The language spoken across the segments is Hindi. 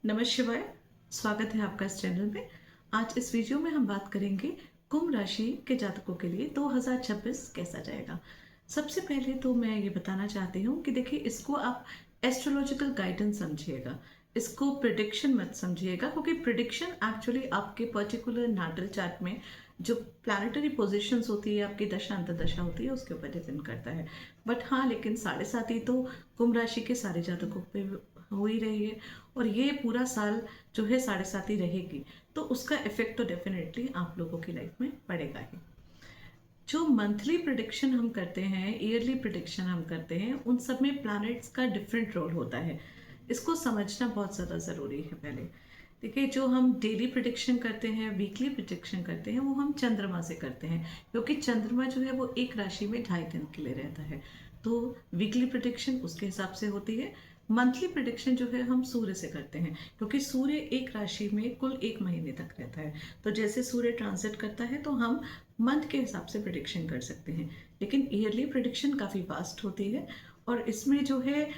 नमः शिवाय। स्वागत है आपका इस चैनल में। आज इस वीडियो में हम बात करेंगे कुंभ राशि के जातकों के लिए 2026 कैसा जाएगा। सबसे पहले तो मैं ये बताना चाहती हूँ कि देखिए, इसको आप एस्ट्रोलॉजिकल गाइडेंस समझिएगा, इसको प्रिडिक्शन मत समझिएगा, क्योंकि प्रिडिक्शन एक्चुअली आपके पर्टिकुलर नाटल चार्ट में जो प्लानिटरी पोजीशंस होती है, आपकी दशा अंतर्दशा होती है, उसके ऊपर डिपेंड करता है। बट हाँ, लेकिन 7.5 तो कुंभ राशि के सारे जातकों पे हो ही रही है, और ये पूरा साल जो है 7.5 ही रहेगी, तो उसका इफेक्ट तो डेफिनेटली आप लोगों की लाइफ में पड़ेगा ही। जो मंथली प्रिडिक्शन हम करते हैं, ईयरली प्रिडिक्शन हम करते हैं, उन सब में प्लैनेट्स का डिफरेंट रोल होता है। इसको समझना बहुत ज़्यादा ज़रूरी है। पहले देखिए, जो हम डेली प्रिडिक्शन करते हैं, वीकली प्रिडिक्शन करते हैं, वो हम चंद्रमा से करते हैं, क्योंकि चंद्रमा जो है वो एक राशि में 2.5 दिन के लिए रहता है। तो वीकली प्रिडिक्शन उसके हिसाब से होती है। मंथली प्रिडिक्शन जो है हम सूर्य से करते हैं, क्योंकि सूर्य एक राशि में कुल 1 महीने तक रहता है। तो जैसे सूर्य ट्रांजिट करता है तो हम मंथ के हिसाब से प्रिडिक्शन कर सकते हैं। लेकिन ईयरली प्रिडिक्शन काफ़ी वास्ट होती है, और इसमें जो है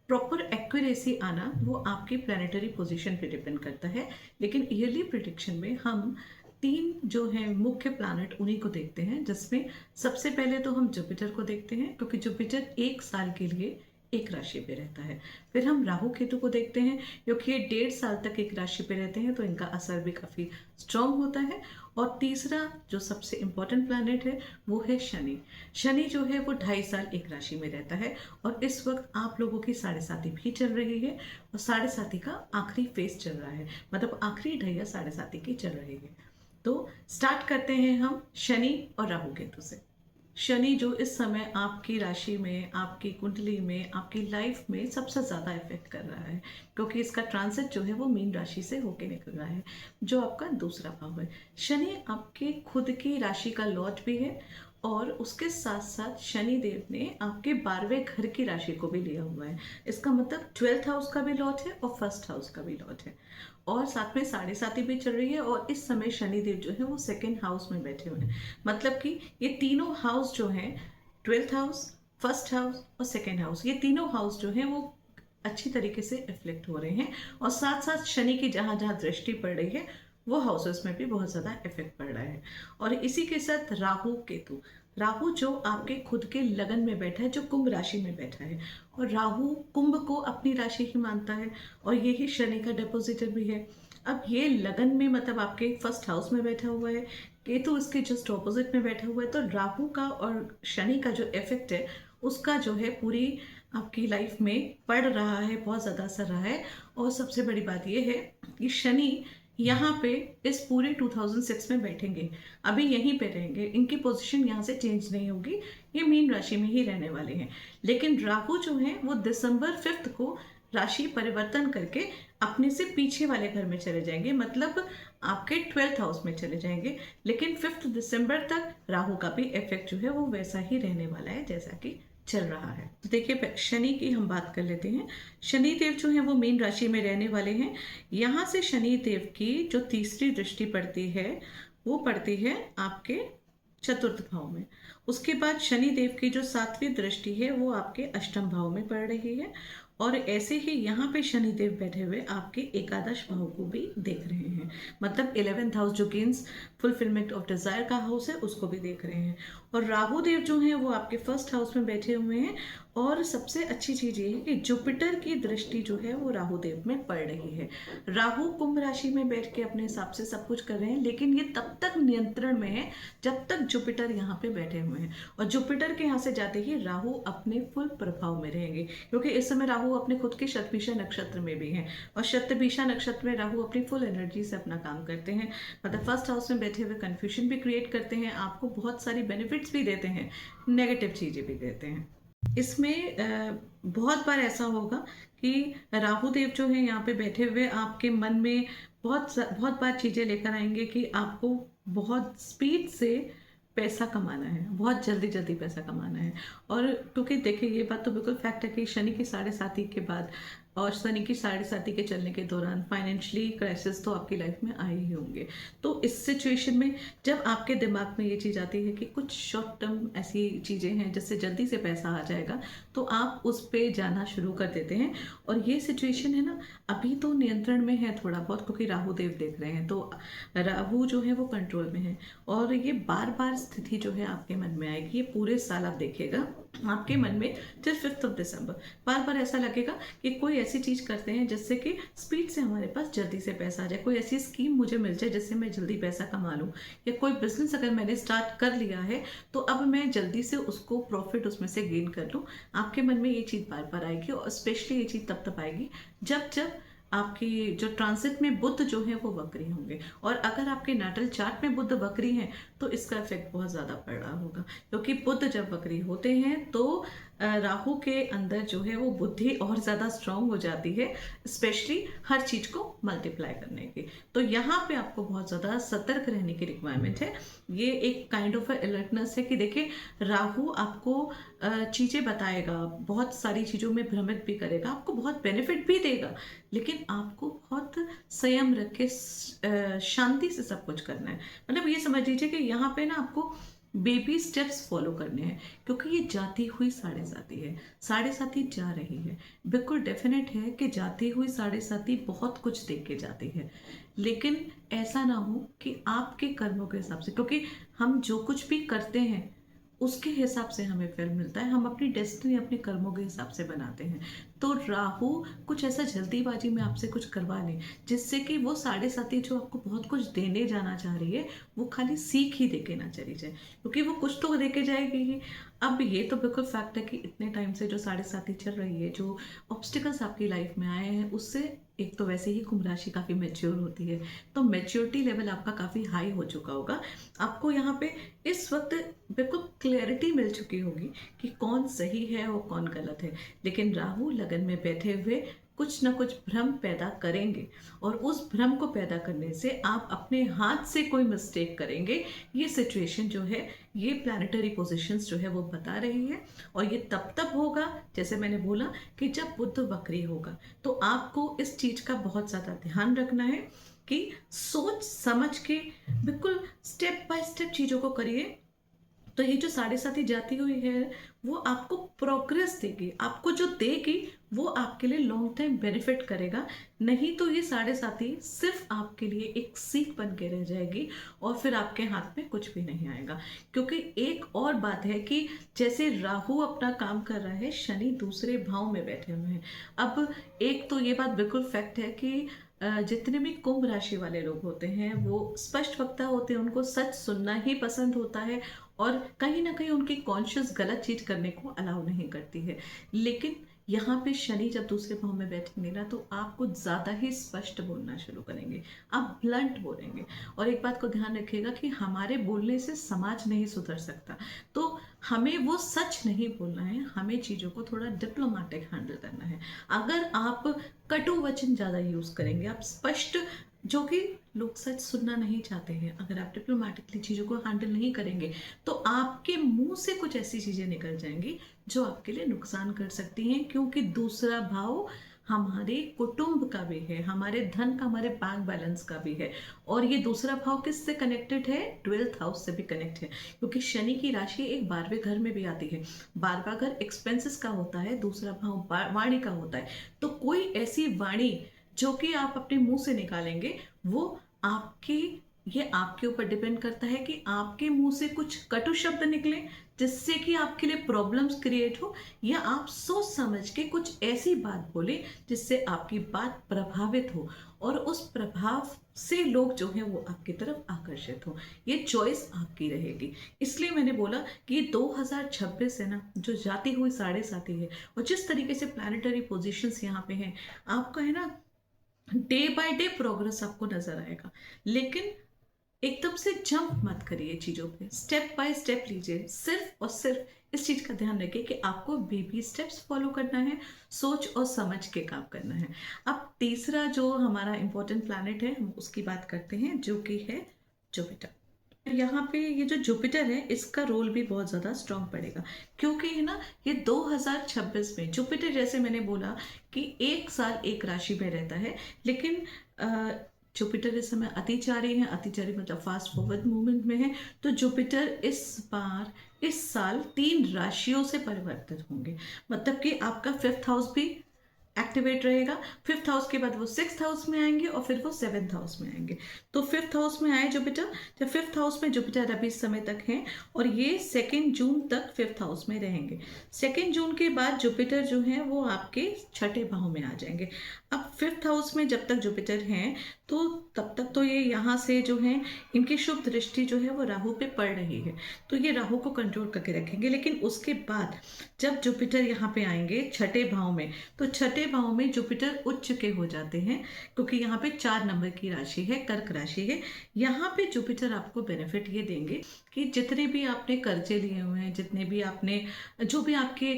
प्रॉपर एक्यूरेसी आना वो आपकी प्लानिटरी पोजीशन पे डिपेंड करता है। लेकिन ईयरली प्रिडिक्शन में हम 3 जो है मुख्य प्लैनेट, उन्हीं को देखते हैं, जिसमें सबसे पहले तो हम जुपिटर को देखते हैं, क्योंकि जुपिटर 1 साल के लिए एक राशि पे रहता है। फिर हम राहु केतु को देखते हैं, क्योंकि ये 1.5 साल तक एक राशि पे रहते हैं, तो इनका असर भी काफ़ी स्ट्रांग होता है। और तीसरा जो सबसे इम्पोर्टेंट प्लैनेट है वो है शनि। शनि जो है वो 2.5 साल एक राशि में रहता है, और इस वक्त आप लोगों की 7.5 भी चल रही है, और 7.5 का आखिरी फेज चल रहा है, मतलब आखिरी ढैया 7.5 की चल रही है। तो स्टार्ट करते हैं हम शनि और राहु केतु से। शनि जो इस समय आपकी राशि में, आपकी कुंडली में, आपकी लाइफ में सबसे ज़्यादा इफेक्ट कर रहा है, क्योंकि इसका ट्रांसिट जो है वो मीन राशि से होके निकल रहा है, जो आपका दूसरा भाव है। शनि आपके खुद की राशि का लॉर्ड भी है, और उसके साथ साथ शनि देव ने आपके 12वें घर की राशि को भी लिया हुआ है। इसका मतलब 12th हाउस का भी लॉर्ड है और फर्स्ट हाउस का भी लॉर्ड है, और साथ में 7.5 भी चल रही है। और इस समय शनिदेव जो है वो सेकेंड हाउस में बैठे हुए हैं, मतलब कि ये तीनों हाउस जो हैं, 12th हाउस, फर्स्ट हाउस और सेकेंड हाउस, ये तीनों हाउस जो हैं वो अच्छी तरीके से रिफ्लेक्ट हो रहे हैं। और साथ साथ शनि की जहाँ जहाँ दृष्टि पड़ रही है, वो हाउसेस में भी बहुत ज़्यादा इफेक्ट पड़ रहा है। और इसी के साथ राहु केतु, राहु जो आपके खुद के लगन में बैठा है, जो कुंभ राशि में बैठा है, और राहु कुंभ को अपनी राशि ही मानता है, और यही शनि का डिपोजिटर भी है। अब ये लगन में, मतलब आपके फर्स्ट हाउस में बैठा हुआ है, केतु इसके जस्ट ऑपोजिट में बैठा हुआ है, तो राहु का और शनि का जो इफेक्ट है, उसका जो है पूरी आपकी लाइफ में पड़ रहा है, बहुत ज़्यादा असर रहा है। और सबसे बड़ी बात यह है कि शनि यहाँ पे इस पूरे 2006 में बैठेंगे, अभी यहीं पे रहेंगे, इनकी पोजीशन यहाँ से चेंज नहीं होगी, ये मीन राशि में ही रहने वाले हैं। लेकिन राहु जो है वो दिसंबर 5 को राशि परिवर्तन करके अपने से पीछे वाले घर में चले जाएंगे, मतलब आपके 12th हाउस में चले जाएंगे। लेकिन 5 दिसंबर तक राहु का भी इफेक्ट जो है वो वैसा ही रहने वाला है जैसा कि चल रहा है। तो देखिए, शनि की हम बात कर लेते हैं। शनि देव जो है वो मीन राशि में रहने वाले हैं। यहाँ से शनि देव की जो तीसरी दृष्टि पड़ती है, वो पड़ती है आपके चतुर्थ भाव में। उसके बाद शनि देव की जो 7वीं दृष्टि है वो आपके अष्टम भाव में पड़ रही है, और ऐसे ही यहाँ पे शनि देव बैठे हुए आपके एकादश भाव को भी देख रहे हैं, मतलब 11th हाउस जो गेन्स फुलफिलमेंट ऑफ डिजायर का हाउस है, उसको भी देख रहे हैं। और राहु देव जो हैं वो आपके फर्स्ट हाउस में बैठे हुए हैं। और सबसे अच्छी चीज ये है कि जुपिटर की दृष्टि जो है वो राहु देव में पड़ रही है। राहु कुंभ राशि में बैठ के अपने हिसाब से सब कुछ कर रहे हैं, लेकिन ये तब तक नियंत्रण में है जब तक जुपिटर यहाँ पे बैठे हुए हैं। और जुपिटर के यहाँ से जाते ही राहु अपने फुल प्रभाव में रहेंगे, क्योंकि इस समय राहु अपने खुद के शतभिषा नक्षत्र में भी हैं, और शतभिषा नक्षत्र में राहु अपनी फुल एनर्जी से अपना काम करते हैं, मतलब फर्स्ट हाउस में बैठे हुए कंफ्यूजन भी क्रिएट करते हैं, आपको बहुत सारी बेनिफिट्स भी देते हैं, नेगेटिव चीजें भी देते हैं। इसमें बहुत बार ऐसा होगा कि राहु देव जो है यहाँ पे बैठे हुए आपके मन में बहुत बहुत बार चीजें लेकर आएंगे कि आपको बहुत स्पीड से पैसा कमाना है, बहुत जल्दी जल्दी पैसा कमाना है। और क्योंकि देखिए, ये बात तो बिल्कुल फैक्ट है कि शनि की 7.5 के बाद और शनि की साढ़े साथी के चलने के दौरान फाइनेंशियली क्राइसिस तो आपकी लाइफ में आए ही होंगे। तो इस सिचुएशन में जब आपके दिमाग में ये चीज़ आती है कि कुछ शॉर्ट टर्म ऐसी चीज़ें हैं जिससे जल्दी से पैसा आ जाएगा, तो आप उस पे जाना शुरू कर देते हैं। और ये सिचुएशन है ना, अभी तो नियंत्रण में है थोड़ा बहुत, क्योंकि राहु देव देख रहे हैं, तो राहु जो है वो कंट्रोल में है। और ये बार बार स्थिति जो है आपके मन में आएगी, ये पूरे साल आप देखिएगा आपके मन में टिल 5 दिसंबर बार बार ऐसा लगेगा कि कोई ऐसी चीज़ करते हैं जिससे कि स्पीड से हमारे पास जल्दी से पैसा आ जाए, कोई ऐसी स्कीम मुझे मिल जाए जिससे मैं जल्दी पैसा कमा लूँ, या कोई बिजनेस अगर मैंने स्टार्ट कर लिया है तो अब मैं जल्दी से उसको प्रॉफिट उसमें से गेन कर लूँ। आपके मन में ये चीज़ बार बार आएगी, और स्पेशली ये चीज़ तब तब आएगी जब जब आपकी जो ट्रांसिट में बुध जो है वो वक्री होंगे। और अगर आपके नाटल चार्ट में बुध वक्री हैं तो इसका इफेक्ट बहुत ज़्यादा पड़ रहा होगा, क्योंकि बुध जब वक्री होते हैं तो राहु के अंदर जो है वो बुद्धि और ज़्यादा स्ट्रांग हो जाती है, स्पेशली हर चीज़ को मल्टीप्लाई करने की। तो यहाँ पे आपको बहुत ज़्यादा सतर्क रहने की रिक्वायरमेंट है। ये एक काइंड ऑफ अलर्टनेस है कि देखिए राहु आपको चीज़ें बताएगा, बहुत सारी चीज़ों में भ्रमित भी करेगा, आपको बहुत बेनिफिट भी देगा, लेकिन आपको बहुत संयम रख के शांति से सब कुछ करना है। मतलब ये समझ लीजिए कि यहाँ पे ना आपको बेबी स्टेप्स फॉलो करने हैं, क्योंकि ये जाती हुई साढ़े साथी है, साढ़े साथी जा रही है। बिल्कुल डेफिनेट है कि जाती हुई साढ़े साथी बहुत कुछ देख के जाती है, लेकिन ऐसा ना हो कि आपके कर्मों के हिसाब से, क्योंकि हम जो कुछ भी करते हैं उसके हिसाब से हमें फल मिलता है, हम अपनी डेस्टिनी अपने कर्मों के हिसाब से बनाते हैं। तो राहु कुछ ऐसा जल्दीबाजी में आपसे कुछ करवा ले जिससे कि वो साढ़े साथी जो आपको बहुत कुछ देने जाना चाह रही है वो खाली सीख ही देके ना चली जाए, क्योंकि वो कुछ तो देके जाएगी ही। अब ये तो बिल्कुल फैक्ट है कि इतने टाइम से जो साढ़े साथी चल रही है, जो ऑब्स्टिकल्स आपकी लाइफ में आए हैं, उससे एक तो वैसे ही कुंभ राशि काफ़ी मैच्योर होती है, तो मैच्योरिटी लेवल आपका काफ़ी हाई हो चुका होगा। आपको यहाँ पे इस वक्त बिल्कुल क्लैरिटी मिल चुकी होगी कि कौन सही है और कौन गलत है। लेकिन राहु लगन में बैठे हुए कुछ ना कुछ भ्रम पैदा करेंगे, और उस भ्रम को पैदा करने से आप अपने हाथ से कोई मिस्टेक करेंगे। ये सिचुएशन जो है, ये प्लैनेटरी पोजीशंस जो है वो बता रही है। और ये तब तब होगा, जैसे मैंने बोला, कि जब बुध वक्री होगा। तो आपको इस चीज का बहुत ज्यादा ध्यान रखना है कि सोच समझ के बिल्कुल स्टेप बाय स्टेप चीजों को करिए। तो ये जो साढ़े साथी जाती हुई है वो आपको प्रोग्रेस देगी, आपको जो देगी वो आपके लिए लॉन्ग टाइम बेनिफिट करेगा। नहीं तो ये साढ़े साथी सिर्फ आपके लिए एक सीख बन के रह जाएगी, और फिर आपके हाथ में कुछ भी नहीं आएगा। क्योंकि एक और बात है कि जैसे राहु अपना काम कर रहा है, शनि दूसरे भाव में बैठे हुए हैं। अब एक तो ये बात बिल्कुल फैक्ट है कि जितने भी कुंभ राशि वाले लोग होते हैं वो स्पष्ट वक्ता होते हैं, उनको सच सुनना ही पसंद होता है, और कहीं ना कहीं उनकी कॉन्शियस गलत चीज करने को अलाउ नहीं करती है। लेकिन यहाँ पे शनि जब दूसरे भाव में बैठेंगे ना, तो आप कुछ ज्यादा ही स्पष्ट बोलना शुरू करेंगे, आप ब्लंट बोलेंगे। और एक बात को ध्यान रखिएगा कि हमारे बोलने से समाज नहीं सुधर सकता, तो हमें वो सच नहीं बोलना है, हमें चीजों को थोड़ा डिप्लोमेटिक हैंडल करना है। अगर आप कटु वचन ज्यादा यूज करेंगे, आप स्पष्ट, जो कि लोग सच सुनना नहीं चाहते हैं, अगर आप डिप्लोमेटिकली चीज़ों को हैंडल नहीं करेंगे तो आपके मुंह से कुछ ऐसी चीज़ें निकल जाएंगी जो आपके लिए नुकसान कर सकती हैं। क्योंकि दूसरा भाव हमारे कुटुंब का भी है, हमारे धन का, हमारे बैंक बैलेंस का भी है। और ये दूसरा भाव किससे कनेक्टेड है? 12th हाउस से भी कनेक्ट है, क्योंकि शनि की राशि एक 12वें घर में भी आती है। 12वां घर एक्सपेंसेस का होता है, दूसरा भाव वाणी का होता है। तो कोई ऐसी वाणी जो कि आप अपने मुंह से निकालेंगे, वो आपकी, ये आपके ऊपर डिपेंड करता है कि आपके मुंह से कुछ कटु शब्द निकले जिससे कि आपके लिए प्रॉब्लम्स क्रिएट हो, या आप सोच समझ के कुछ ऐसी बात बोले जिससे आपकी बात प्रभावित हो और उस प्रभाव से लोग जो हैं वो आपकी तरफ आकर्षित हो। ये चॉइस आपकी रहेगी। इसलिए मैंने बोला कि ये 2026 है ना, जो जाती हुई साढ़े साथी है, और जिस तरीके से प्लैनेटरी पोजीशंस यहाँ पे हैं, आपका है ना डे बाय डे प्रोग्रेस आपको नजर आएगा। लेकिन एकदम से जंप मत करिए चीजों पे, स्टेप बाय स्टेप लीजिए। सिर्फ और सिर्फ इस चीज का ध्यान रखिए कि आपको बेबी स्टेप्स फॉलो करना है, सोच और समझ के काम करना है। अब तीसरा जो हमारा इंपॉर्टेंट प्लैनेट है, हम उसकी बात करते हैं, जो कि है जुपिटर। यहाँ पे ये जो जुपिटर है इसका रोल भी बहुत ज़्यादा स्ट्रांग पड़ेगा, क्योंकि है ना ये 2026 में जुपिटर, जैसे मैंने बोला कि एक साल एक राशि में रहता है, लेकिन जुपिटर इस समय अतिचारी है। अतिचारी मतलब फास्ट फॉरवर्ड मूवमेंट में है। तो जुपिटर इस बार इस साल 3 राशियों से परिवर्तित होंगे, मतलब कि आपका 5th हाउस भी एक्टिवेट रहेगा। 5th हाउस के बाद वो 6th हाउस में आएंगे और फिर वो 7th हाउस में आएंगे। तो 5th हाउस में आए जुपिटर, जब 5th हाउस में जुपिटर अभी इस समय तक है और ये 2 जून तक 5th हाउस में रहेंगे। 2 जून के बाद जुपिटर जो है वो आपके छठे भाव में आ जाएंगे। अब 5th हाउस में जब तक जुपिटर हैं तो तब तक तो ये यहाँ से जो है इनकी शुभ दृष्टि जो है वो राहु पे पड़ रही है, तो ये राहु को कंट्रोल करके रखेंगे। लेकिन उसके बाद जब जुपिटर यहाँ पे आएंगे छठे भाव में, तो छठे भाव में जुपिटर उच्च के हो जाते हैं, क्योंकि यहाँ पे 4 नंबर की राशि है, कर्क राशि है। यहाँ पे जुपिटर आपको बेनिफिट ये देंगे कि जितने भी आपने कर्जे लिए हुए हैं, जितने भी आपने जो भी आपके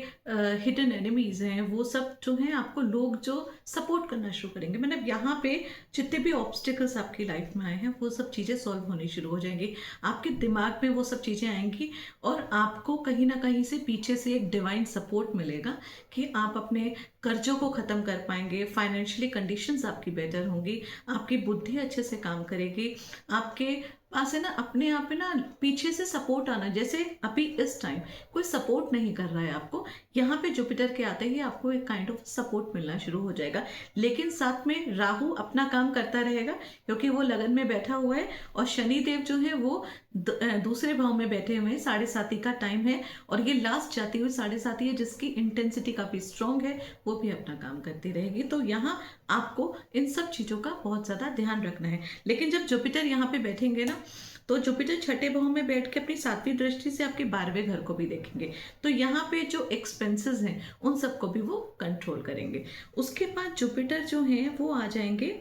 हिडन एनिमीज हैं, वो सब जो हैं आपको लोग जो सपोर्ट करना शुरू करेंगे। मतलब यहाँ पे जितने भी ऑब्स्टिकल्स आपकी लाइफ में आए हैं वो सब चीज़ें सॉल्व होनी शुरू हो जाएंगी। आपके दिमाग में वो सब चीज़ें आएंगी और आपको कहीं ना कहीं से पीछे से एक डिवाइन सपोर्ट मिलेगा कि आप अपने कर्जों को ख़त्म कर पाएंगे। फाइनेंशियली कंडीशंस आपकी बेटर होंगी, आपकी बुद्धि अच्छे से काम करेगी, आपके पास है ना अपने आप में ना पीछे से सपोर्ट आना। जैसे अभी इस टाइम कोई सपोर्ट नहीं कर रहा है आपको, यहाँ पे जुपिटर के आते ही आपको एक काइंड ऑफ सपोर्ट मिलना शुरू हो जाएगा। लेकिन साथ में राहु अपना काम करता रहेगा, क्योंकि वो लगन में बैठा हुआ है, और शनि देव जो है वो दूसरे भाव में बैठे हुए हैं। 7:30 का टाइम है और ये लास्ट जाती हुई 7:30 है, जिसकी इंटेंसिटी काफी स्ट्रांग है, वो भी अपना काम करती रहेगी। तो यहाँ आपको इन सब चीजों का बहुत ज्यादा ध्यान रखना है। लेकिन जब जुपिटर यहाँ पे बैठेंगे ना, तो जुपिटर छठे भाव में बैठ के अपनी 7वीं दृष्टि से आपके 12वें घर को भी देखेंगे। तो यहाँ पे जो एक्सपेंसेस हैं उन सबको भी वो कंट्रोल करेंगे। उसके बाद जुपिटर जो है वो आ जाएंगे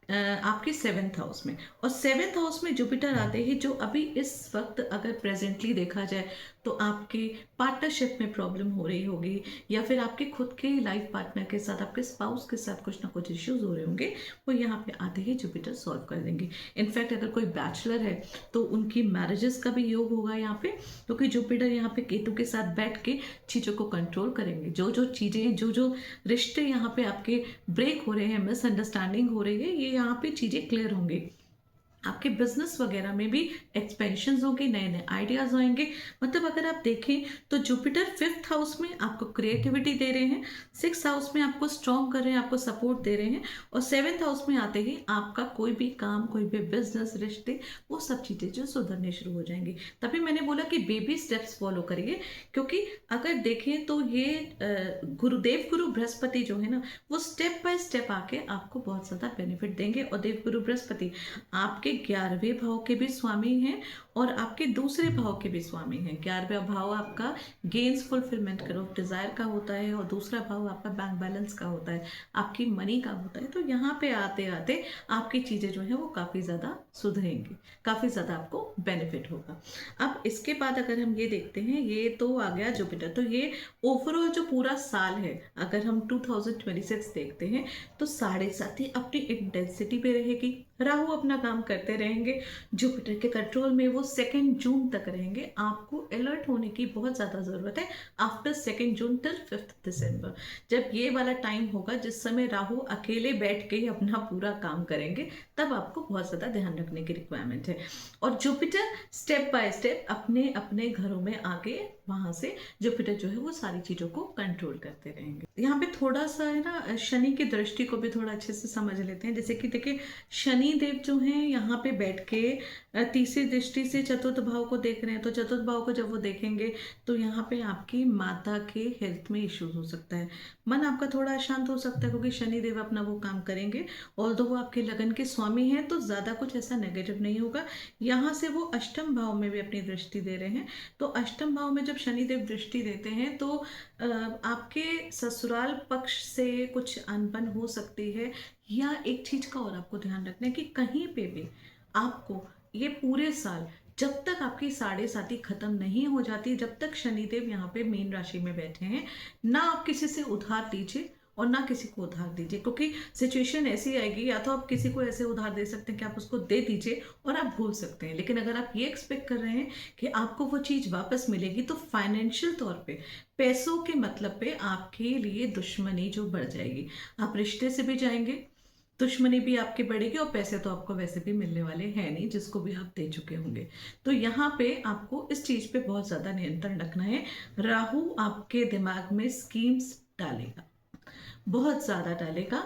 आपके 7th हाउस में, और 7th हाउस में जुपिटर आते ही जो अभी इस वक्त अगर प्रेजेंटली देखा जाए तो आपके पार्टनरशिप में प्रॉब्लम हो रही होगी, या फिर आपके खुद के लाइफ पार्टनर के साथ, आपके स्पाउस के साथ कुछ ना कुछ इश्यूज हो रहे होंगे, वो यहाँ पे आते ही जुपिटर सॉल्व कर देंगे। इनफैक्ट अगर कोई बैचलर है तो उनकी मैरिजेस का भी योग होगा यहाँ पे, क्योंकि जुपिटर यहाँ पे केतु के साथ बैठ के चीज़ों को कंट्रोल करेंगे। जो जो चीज़ें, जो जो रिश्ते यहाँ पे आपके ब्रेक हो रहे हैं, मिसअंडरस्टैंडिंग हो रही है, ये यहाँ पे चीज़ें क्लियर होंगी। आपके बिजनेस वगैरह में भी एक्सपेंशन होगी, नए नए आइडियाज आएंगे। मतलब अगर आप देखें तो जुपिटर 5th हाउस में आपको क्रिएटिविटी दे रहे हैं, 6th हाउस में आपको स्ट्रॉन्ग कर रहे हैं, आपको सपोर्ट दे रहे हैं, और 7th हाउस में आते ही आपका कोई भी काम, कोई भी बिजनेस, रिश्ते, वो सब चीज़ें जो सुधरने शुरू हो जाएंगी। तभी मैंने बोला कि बेबी स्टेप्स फॉलो करिए, क्योंकि अगर देखें तो ये गुरुदेव गुरु बृहस्पति जो है ना, वो स्टेप बाय स्टेप आके आपको बहुत ज़्यादा बेनिफिट देंगे। और देव गुरु बृहस्पति आपके 11वें भाव के भी स्वामी हैं और आपके दूसरे भाव के भी स्वामी हैं। 11वां भाव आपका गेन्स फुलफिलमेंट करो डिजायर का होता है, और दूसरा भाव आपका बैंक बैलेंस का होता है, आपकी मनी का होता है। तो यहाँ पे आते आते आपकी चीजें जो है वो काफी ज्यादा सुधरेंगी, काफी ज्यादा आपको बेनिफिट होगा। अब इसके बाद अगर हम ये देखते हैं, ये तो आ गया जुपिटर। तो ये ओवरऑल जो पूरा साल है, अगर हम 2026 देखते हैं तो 7.5 अपनी इंटेंसिटी पे रहेगी, राहु अपना काम करते रहेंगे, जुपिटर के कंट्रोल में वो 2 जून तक रहेंगे। आपको अलर्ट होने की बहुत ज़्यादा ज़रूरत है आफ्टर 2 जून टिल 5 दिसंबर, जब ये वाला टाइम होगा जिस समय राहु अकेले बैठ के ही अपना पूरा काम करेंगे, तब आपको बहुत ज़्यादा ध्यान रखने की रिक्वायरमेंट है। और जुपिटर स्टेप बाय स्टेप अपने अपने घरों में आके वहाँ से जुपिटर जो है वो सारी चीज़ों को कंट्रोल करते रहेंगे। यहाँ पे थोड़ा सा है ना शनि की दृष्टि को भी थोड़ा अच्छे से समझ लेते हैं। जैसे कि देखिए, शनि देव जो हैं यहाँ पे बैठ के तीसरी दृष्टि से चतुर्थ भाव को देख रहे हैं। तो चतुर्थ भाव को जब वो देखेंगे तो यहाँ पे आपकी माता के हेल्थ में इश्यूज हो सकता है, मन आपका थोड़ा अशांत हो सकता है, क्योंकि शनि देव अपना वो काम करेंगे। और तो वो आपके लगन के स्वामी हैं तो ज़्यादा कुछ ऐसा नेगेटिव नहीं होगा। यहाँ से वो अष्टम भाव में भी अपनी दृष्टि दे रहे हैं। तो अष्टम भाव में जब शनिदेव दृष्टि देते हैं तो आपके ससुराल पक्ष से कुछ अनबन हो सकती है। या एक चीज का और आपको ध्यान रखना है कि कहीं पे भी आपको ये पूरे साल, जब तक आपकी 7.5 खत्म नहीं हो जाती, जब तक शनिदेव यहाँ पे मीन राशि में बैठे हैं, ना आप किसी से उधार लीजिए और ना किसी को उधार दीजिए, क्योंकि सिचुएशन ऐसी आएगी, या तो आप किसी को ऐसे उधार दे सकते हैं कि आप उसको दे दीजिए और आप भूल सकते हैं, लेकिन अगर आप ये एक्सपेक्ट कर रहे हैं कि आपको वो चीज़ वापस मिलेगी, तो फाइनेंशियल तौर पे, पैसों के मतलब पे आपके लिए दुश्मनी जो बढ़ जाएगी। आप रिश्ते से भी जाएंगे, दुश्मनी भी आपकी बढ़ेगी, और पैसे तो आपको वैसे भी मिलने वाले हैं नहीं, जिसको भी आप दे चुके होंगे। तो यहाँ पे आपको इस चीज पे बहुत ज्यादा नियंत्रण रखना है। राहु आपके दिमाग में स्कीम्स डालेगा, बहुत ज़्यादा डालेगा,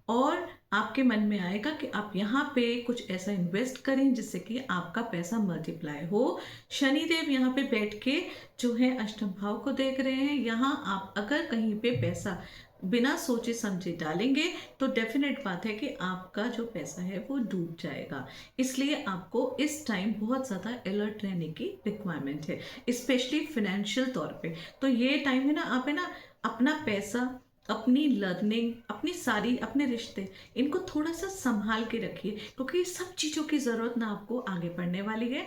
और आपके मन में आएगा कि आप यहाँ पे कुछ ऐसा इन्वेस्ट करें जिससे कि आपका पैसा मल्टीप्लाई हो। शनिदेव यहाँ पे बैठ के जो है अष्टम भाव को देख रहे हैं। यहाँ आप अगर कहीं पे पैसा बिना सोचे समझे डालेंगे तो डेफिनेट बात है कि आपका जो पैसा है वो डूब जाएगा। इसलिए आपको इस टाइम बहुत ज़्यादा अलर्ट रहने की रिक्वायरमेंट है, स्पेशली फिनेंशियल तौर पे। तो ये टाइम है ना, आप है ना अपना पैसा, अपनी लर्निंग, अपनी सारी, अपने रिश्ते, इनको थोड़ा सा संभाल के रखिए, क्योंकि सब चीज़ों की ज़रूरत ना आपको आगे बढ़ने वाली है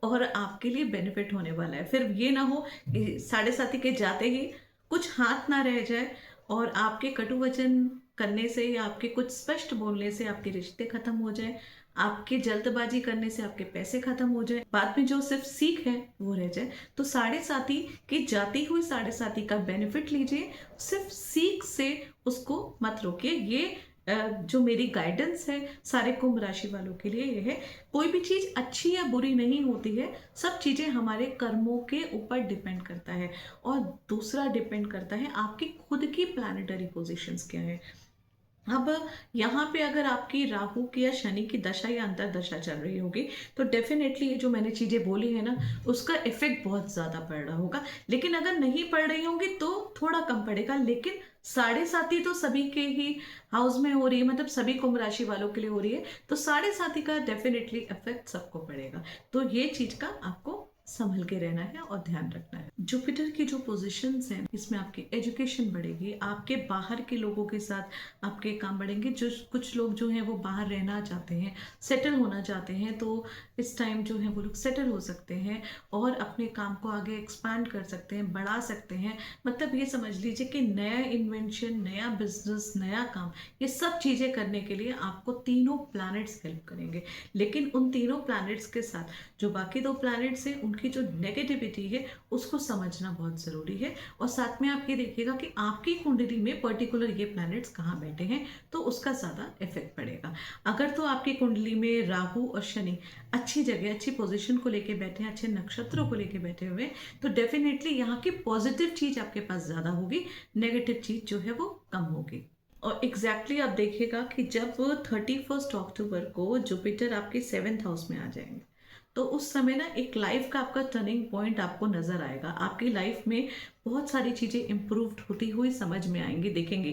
और आपके लिए बेनिफिट होने वाला है। फिर ये ना हो कि साढ़े साथी के जाते ही कुछ हाथ ना रह जाए और आपके कटु वचन करने से या आपके कुछ स्पष्ट बोलने से आपके रिश्ते खत्म हो जाए, आपके जल्दबाजी करने से आपके पैसे खत्म हो जाए, बाद में जो सिर्फ सीख है वो रह जाए। तो साढ़े साथी की जाती हुई साढ़े साथी का बेनिफिट लीजिए, सिर्फ सीख से उसको मत रोकिए। ये जो मेरी गाइडेंस है सारे कुंभ राशि वालों के लिए ये है। कोई भी चीज अच्छी या बुरी नहीं होती है, सब चीजें हमारे कर्मों के ऊपर डिपेंड करता है, और दूसरा डिपेंड करता है आपकी खुद की प्लैनेटरी पोजीशंस क्या है। अब यहाँ पे अगर आपकी राहु की या शनि की दशा या अंतर दशा चल रही होगी, तो डेफिनेटली ये जो मैंने चीजें बोली है ना, उसका इफेक्ट बहुत ज्यादा पड़ रहा होगा। लेकिन अगर नहीं पड़ रही होंगी तो थोड़ा कम पड़ेगा। लेकिन साढ़े साथी तो सभी के ही हाउस में हो रही है, मतलब सभी कुंभ राशि वालों के लिए हो रही है, तो साढ़े साथी का डेफिनेटली इफेक्ट सबको पड़ेगा। तो ये चीज का आपको संभल के रहना है और ध्यान रखना है। जुपिटर की जो पोजीशंस हैं, इसमें आपकी एजुकेशन बढ़ेगी, आपके बाहर के लोगों के साथ आपके काम बढ़ेंगे। जो कुछ लोग जो हैं वो बाहर रहना चाहते हैं, सेटल होना चाहते हैं, तो इस टाइम जो है वो लोग सेटल हो सकते हैं और अपने काम को आगे एक्सपैंड कर सकते हैं, बढ़ा सकते हैं। मतलब ये समझ लीजिए कि नया इन्वेंशन, नया बिजनेस, नया काम, ये सब चीज़ें करने के लिए आपको तीनों प्लैनेट्स हेल्प करेंगे। लेकिन उन तीनों प्लैनेट्स के साथ जो बाकी दो प्लैनेट्स हैं, उनकी जो नेगेटिविटी है उसको समझना बहुत ज़रूरी है। और साथ में आप ये देखिएगा कि आपकी कुंडली में पर्टिकुलर ये प्लैनेट्स कहाँ बैठे हैं, तो उसका ज़्यादा इफेक्ट पड़ेगा। अगर तो आपकी कुंडली में राहु और शनि अच्छी जगह, अच्छी पोजीशन को लेके बैठे हैं, अच्छे नक्षत्रों को लेके बैठे हुए, तो डेफिनेटली यहाँ की पॉजिटिव चीज़ आपके पास ज़्यादा होगी, नेगेटिव चीज़ जो है वो कम होगी। और एग्जैक्टली आप देखिएगा कि जब 31 अक्टूबर को जुपिटर आपके 7th हाउस में आ जाएंगे, तो उस समय ना एक लाइफ का आपका टर्निंग पॉइंट आपको नजर आएगा। आपकी लाइफ में बहुत सारी चीजें इंप्रूव्ड होती हुई समझ में आएंगी, देखेंगे।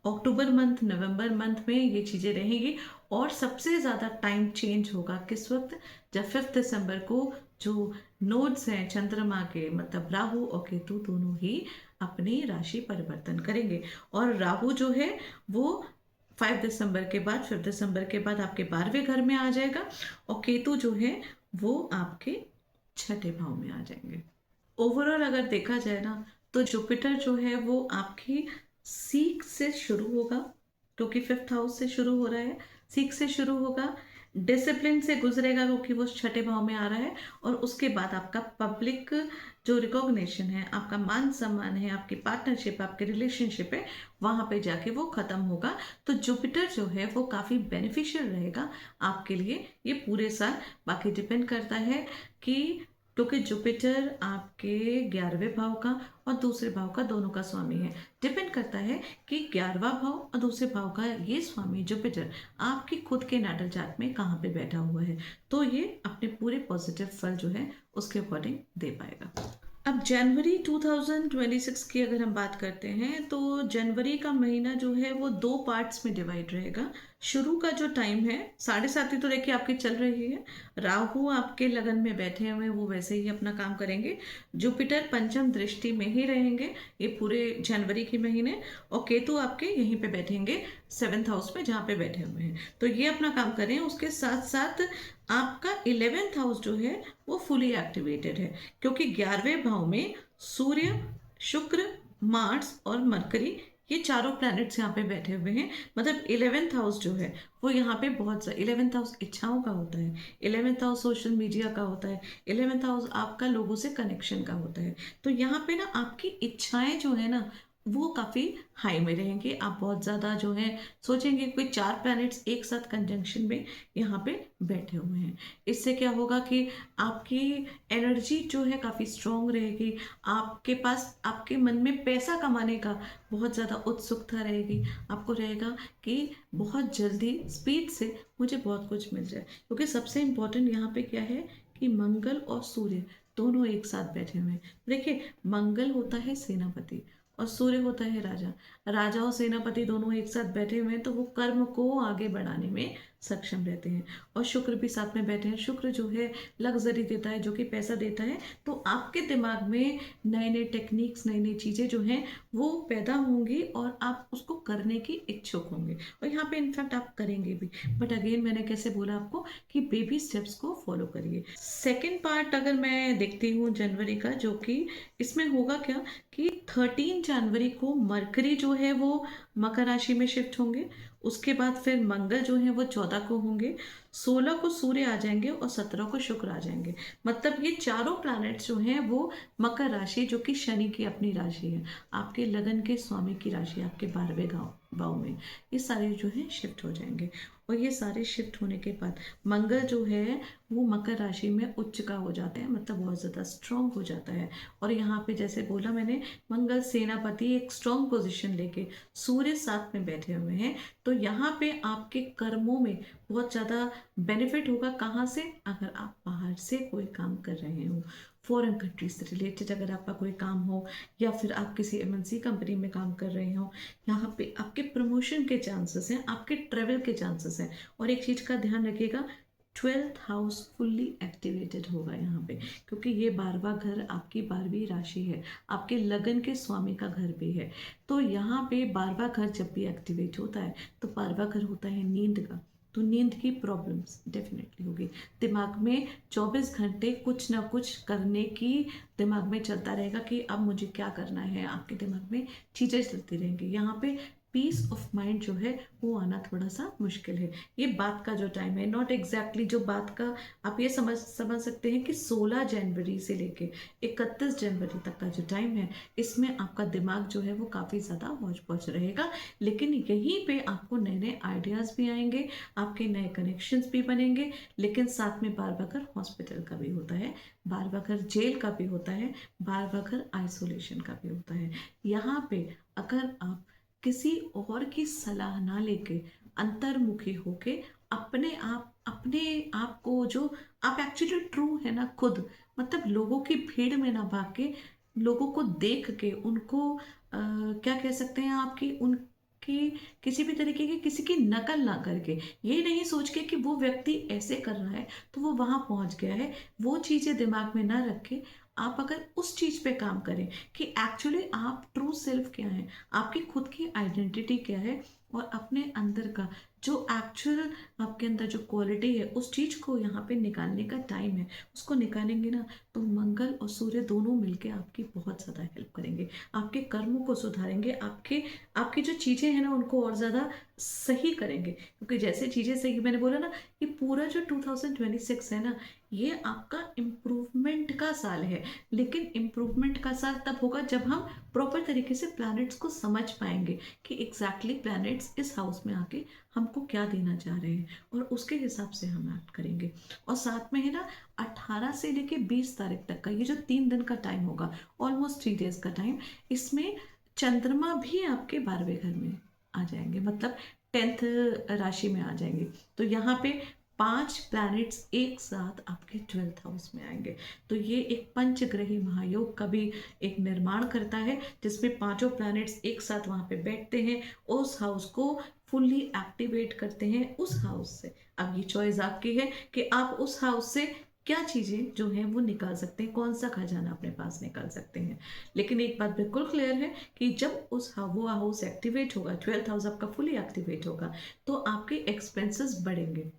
अक्टूबर मंथ, नवंबर मंथ में ये चीजें रहेंगी। और सबसे ज्यादा टाइम चेंज होगा किस वक्त, जब 5 दिसंबर को जो नोड्स हैं चंद्रमा के, मतलब राहु और केतु दोनों ही अपनी राशि परिवर्तन करेंगे। और राहु जो है वो 5 दिसंबर के बाद, 5 दिसंबर के बाद आपके 12वें घर में आ जाएगा, और केतु जो है वो आपके 6ठे भाव में आ जाएंगे। ओवरऑल अगर देखा जाए ना, तो जुपिटर जो है वो आपकी सीख से शुरू होगा, क्योंकि 5th हाउस से शुरू हो रहा है, सीख से शुरू होगा, डिसिप्लिन से गुजरेगा क्योंकि वो 6ठे भाव में आ रहा है, और उसके बाद आपका पब्लिक जो रिकॉग्निशन है, आपका मान सम्मान है, आपकी पार्टनरशिप, आपके रिलेशनशिप है, वहां पे जाके वो खत्म होगा। तो जुपिटर जो है वो काफी बेनिफिशियल रहेगा आपके लिए ये पूरे साल। बाकी डिपेंड करता है कि, क्योंकि जुपिटर आपके 11वें भाव का और दूसरे भाव का दोनों का स्वामी है, डिपेंड करता है कि 11वां भाव और दूसरे भाव का ये स्वामी जुपिटर आपकी खुद के नाटल चार्ट में कहाँ पे बैठा हुआ है, तो ये अपने पूरे पॉजिटिव फल जो है उसके अकॉर्डिंग दे पाएगा। अब जनवरी 2026 की अगर हम बात करते हैं, तो जनवरी का महीना जो है वो 2 पार्ट्स में डिवाइड रहेगा। शुरू का जो टाइम है, साढ़े साथी तो देखिए आपकी चल रही है, राहु आपके लगन में बैठे हुए हैं, वो वैसे ही अपना काम करेंगे। जुपिटर पंचम दृष्टि में ही रहेंगे ये पूरे जनवरी के महीने, और केतु आपके यहीं पे बैठेंगे 7th हाउस में जहाँ पे बैठे हुए हैं, तो ये अपना काम करें। उसके साथ साथ आपका 11th हाउस जो है वो फुली एक्टिवेटेड है, क्योंकि 11वें भाव में सूर्य, शुक्र, मार्स और मरकरी ये चारों प्लैनेट्स यहाँ पे बैठे हुए हैं। मतलब 11th हाउस जो है वो यहाँ पे बहुत सा 11th हाउस इच्छाओं का होता है, 11th हाउस सोशल मीडिया का होता है, 11th हाउस आपका लोगों से कनेक्शन का होता है। तो यहाँ पे ना आपकी इच्छाएं जो है ना वो काफ़ी हाई में रहेंगे। आप बहुत ज़्यादा जो है सोचेंगे। कोई चार प्लैनेट्स एक साथ कंजंक्शन में यहाँ पे बैठे हुए हैं। इससे क्या होगा कि आपकी एनर्जी जो है काफ़ी स्ट्रांग रहेगी। आपके पास आपके मन में पैसा कमाने का बहुत ज़्यादा उत्सुकता रहेगी। आपको रहेगा कि बहुत जल्दी स्पीड से मुझे बहुत कुछ मिल जाए, क्योंकि सबसे इम्पोर्टेंट यहाँ पे क्या है कि मंगल और सूर्य दोनों एक साथ बैठे हुए हैं। देखिए, मंगल होता है सेनापति और सूर्य होता है राजा। राजा और सेनापति दोनों एक साथ बैठे हुए हैं तो वो कर्म को आगे बढ़ाने में सक्षम रहते हैं। और शुक्र भी साथ में बैठे हैं। शुक्र जो है लग्जरी देता है, जो कि पैसा देता है। तो आपके दिमाग में नए नए टेक्निक्स, नई नई चीज़ें जो हैं वो पैदा होंगी और आप उसको करने की इच्छुक होंगे। और यहाँ पे इनफैक्ट आप करेंगे भी। बट अगेन मैंने कैसे बोला आपको कि बेबी स्टेप्स को फॉलो करिए। सेकेंड पार्ट अगर मैं देखती हूँ जनवरी का, जो कि इसमें होगा क्या कि 13 जनवरी को मरकरी जो है वो मकर राशि में शिफ्ट होंगे। उसके बाद फिर मंगल जो है वो 14 को होंगे, 16 को सूर्य आ जाएंगे और 17 को शुक्र आ जाएंगे। मतलब ये चारों प्लैनेट्स जो हैं वो मकर राशि, जो कि शनि की अपनी राशि है, आपके लगन के स्वामी की राशि, आपके 12वें भाव में ये सारे जो है शिफ्ट हो जाएंगे। और ये सारे शिफ्ट होने के बाद मंगल जो है वो मकर राशि में उच्च का हो जाता है, मतलब बहुत ज़्यादा स्ट्रांग हो जाता है। और यहाँ पे जैसे बोला मैंने, मंगल सेनापति एक स्ट्रांग पोजीशन लेके सूर्य साथ में बैठे हुए हैं। तो यहाँ पे आपके कर्मों में बहुत ज़्यादा बेनिफिट होगा। कहाँ से? अगर आप बाहर से कोई काम कर रहे हो, फॉरेन कंट्री से रिलेटेड अगर आपका कोई काम हो, या फिर आप किसी एमएनसी कंपनी में काम कर रहे हो, यहाँ पे आपके प्रमोशन के चांसेस हैं, आपके ट्रेवल के चांसेस हैं। और एक चीज़ का ध्यान रखिएगा, 12th हाउस फुल्ली एक्टिवेटेड होगा यहाँ पे, क्योंकि ये 12वां घर आपकी 12वीं राशि है, आपके लगन के स्वामी का घर भी है। तो यहाँ पे 12वां घर जब भी एक्टिवेट होता है तो 12वां घर होता है नींद का। तो नींद की प्रॉब्लम्स डेफिनेटली होगी। दिमाग में 24 घंटे कुछ ना कुछ करने की दिमाग में चलता रहेगा कि अब मुझे क्या करना है। आपके दिमाग में चीज़ें चलती रहेंगी। यहाँ पे पीस ऑफ माइंड जो है वो आना थोड़ा सा मुश्किल है। ये बात का जो टाइम है, नॉट एग्जैक्टली जो बात का, आप ये समझ सकते हैं कि 16 जनवरी से लेके 31 जनवरी तक का जो टाइम है, इसमें आपका दिमाग जो है वो काफ़ी ज़्यादा हौच पौच रहेगा। लेकिन यहीं पे आपको नए नए आइडियाज़ भी आएंगे, आपके नए कनेक्शंस भी बनेंगे। लेकिन साथ में बार बार हॉस्पिटल का भी होता है, बार बार जेल का भी होता है, बार बार आइसोलेशन का भी होता है। यहाँ पे अगर आप किसी और की सलाह ना लेके अंतर्मुखी होके अपने आप को, जो आप एक्चुअली ट्रू है ना खुद, मतलब लोगों की भीड़ में ना भाग के, लोगों को देख के उनको क्या कह सकते हैं, आपकी उनकी किसी भी तरीके की किसी की नकल ना करके, ये नहीं सोच के कि वो व्यक्ति ऐसे कर रहा है तो वो वहां पहुंच गया है, वो चीज़ें दिमाग में ना रख के आप अगर उस चीज़ पे काम करें कि एक्चुअली आप ट्रू सेल्फ क्या है, आपकी खुद की आइडेंटिटी क्या है, और अपने अंदर का जो एक्चुअल आपके अंदर जो क्वालिटी है उस चीज़ को यहाँ पे निकालने का टाइम है। उसको निकालेंगे ना तो मंगल और सूर्य दोनों मिलके आपकी बहुत ज़्यादा हेल्प करेंगे, आपके कर्मों को सुधारेंगे, आपकी जो चीज़ें हैं ना उनको और ज़्यादा सही करेंगे। क्योंकि जैसे चीज़ें सही, मैंने बोला ना, ये पूरा जो 2026 है ना, ये आपका इम्प्रूवमेंट का साल है। लेकिन इम्प्रूवमेंट का साल तब होगा जब हम प्रॉपर तरीके से प्लैनेट्स को समझ पाएंगे कि एग्जैक्टली प्लैनेट्स इस हाउस में आके हमको क्या देना चाह रहे हैं, और उसके हिसाब से हम एक्ट करेंगे। और साथ में है ना, 18 से लेके 20 तारीख तक का ये जो 3 दिन का टाइम होगा, ऑलमोस्ट 3 डेज का टाइम, इसमें चंद्रमा भी आपके 12वें घर में आ जाएंगे, मतलब 10th राशि में आ जाएंगे। तो यहाँ पे 5 प्लैनेट्स एक साथ आपके 12th हाउस में आएंगे। तो ये एक पंचग्रही महायोग का भी एक निर्माण करता है, जिसमें पांचों प्लैनेट्स एक साथ वहां पे बैठते हैं, उस हाउस को फुल्ली एक्टिवेट करते हैं उस हाउस से। अब ये चॉइस आपकी है कि आप उस हाउस से क्या चीज़ें जो हैं वो निकाल सकते हैं, कौन सा खजाना अपने पास निकाल सकते हैं। लेकिन एक बात बिल्कुल क्लियर है कि जब वो हाउस एक्टिवेट होगा, 12th हाउस आपका फुली एक्टिवेट होगा, तो आपके एक्सपेंसेस बढ़ेंगे,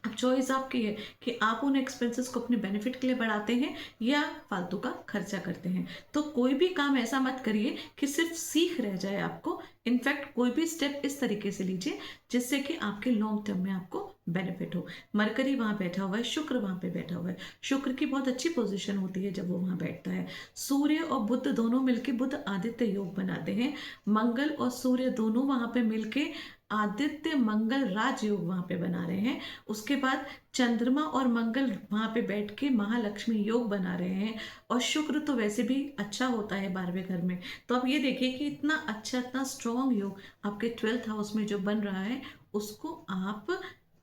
अब चॉइस आपकी है कि आप उन एक्सपेंसेस को अपने बेनिफिट के लिए बढ़ाते हैं या फालतू का खर्चा करते हैं। तो कोई भी काम ऐसा मत करिए कि सिर्फ सीख रह जाए आपको। इनफैक्ट कोई भी स्टेप इस तरीके से लीजिए जिससे कि आपके लॉन्ग टर्म में आपको बेनिफिट हो। मरकरी वहां बैठा हुआ है, शुक्र वहां पे बैठा हुआ है। शुक्र की बहुत अच्छी पोजीशन होती है जब वो वहां बैठता है। सूर्य और बुध दोनों मिलके बुध आदित्य योग बनाते हैं। मंगल और सूर्य दोनों वहां पे मिलके आदित्य मंगल राजयोग वहां पे बना रहे हैं। उसके बाद चंद्रमा और मंगल वहां पे बैठ के महालक्ष्मी योग बना रहे हैं। और शुक्र तो वैसे भी अच्छा होता है 12वें घर में। तो आप ये देखिए कि इतना अच्छा, इतना स्ट्रॉन्ग योग आपके 12th हाउस में जो बन रहा है, उसको आप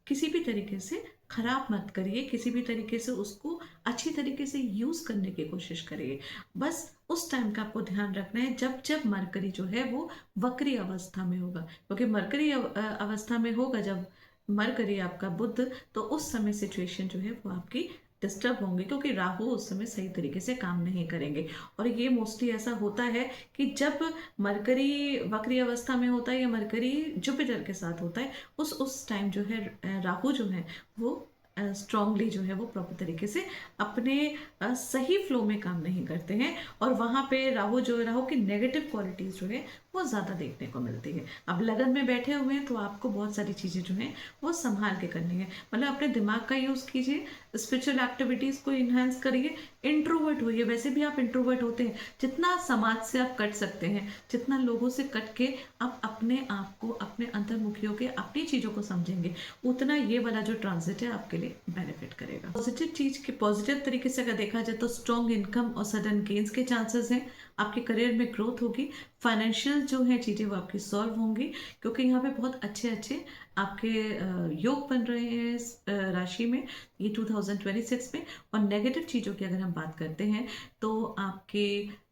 किसी भी तरीके से खराब मत करिए, किसी भी तरीके से उसको अच्छी तरीके से यूज करने की कोशिश करिए। बस उस टाइम का आपको ध्यान रखना है जब जब मरकरी जो है वो वक्री अवस्था में होगा, क्योंकि मरकरी अवस्था में होगा जब मरकरी आपका बुध, तो उस समय सिचुएशन जो है वो आपकी डिस्टर्ब होंगे, क्योंकि राहु उस समय सही तरीके से काम नहीं करेंगे। और ये मोस्टली ऐसा होता है कि जब मरकरी वक्री अवस्था में होता है या मरकरी जुपिटर के साथ होता है, उस टाइम जो है राहु जो है वो स्ट्रांगली जो है वो प्रॉपर तरीके से अपने सही फ्लो में काम नहीं करते हैं। और वहां पे राहु जो है, राहु की नेगेटिव क्वालिटीज जो है वो ज़्यादा देखने को मिलती है। अब लगन में बैठे हुए हैं तो आपको बहुत सारी चीज़ें जो हैं वो संभाल के करनी है। मतलब अपने दिमाग का यूज़ कीजिए, स्पिरिचुअल एक्टिविटीज़ को इन्हांस करिए, इंट्रोवर्ट होइए। वैसे भी आप इंट्रोवर्ट होते हैं, जितना समाज से आप कट सकते हैं, जितना लोगों से कट के आप अपने आप को, अपने अंतर्मुखी होकर अपनी चीज़ों को समझेंगे, उतना ये वाला जो ट्रांजिट है आपके लिए बेनिफिट करेगा। पॉजिटिव चीज़ के पॉजिटिव तरीके से अगर देखा जाए तो स्ट्रॉन्ग इनकम और सडन गेन्स के चांसेस हैं। आपके करियर में ग्रोथ होगी, फाइनेंशियल जो है चीज़ें वो आपकी सॉल्व होंगी, क्योंकि यहाँ पे बहुत अच्छे अच्छे आपके योग बन रहे हैं इस राशि में ये 2026 में। और नेगेटिव चीज़ों की अगर हम बात करते हैं तो आपके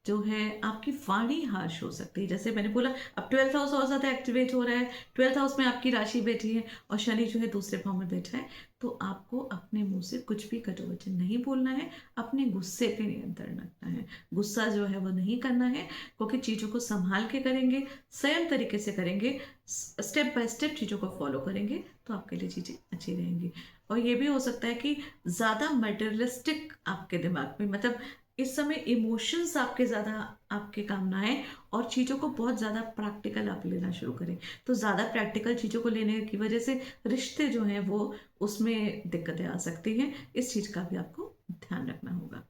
जो है आपकी वाणी हार्श हो सकती है। जैसे मैंने बोला, अब 12th हाउस और ज़्यादा एक्टिवेट हो रहा है, 12th हाउस में आपकी राशि बैठी है और शनि जो है दूसरे भाव में बैठा है। तो आपको अपने मुंह से कुछ भी कटु वचन नहीं बोलना है, अपने गुस्से पे नियंत्रण रखना है। गुस्सा जो है वो नहीं करना है, क्योंकि चीज़ों को संभाल के करेंगे, संयम तरीके से करेंगे, स्टेप बाय स्टेप चीज़ों को फॉलो करेंगे तो आपके लिए चीज़ें अच्छी रहेंगी। और ये भी हो सकता है कि ज़्यादा मटेरियलिस्टिक आपके दिमाग में, मतलब इस समय इमोशंस आपके ज़्यादा आपके काम ना आए और चीज़ों को बहुत ज़्यादा प्रैक्टिकल आप लेना शुरू करें। तो ज़्यादा प्रैक्टिकल चीज़ों को लेने की वजह से रिश्ते जो हैं वो उसमें दिक्कतें आ सकती हैं। इस चीज़ का भी आपको ध्यान रखना होगा।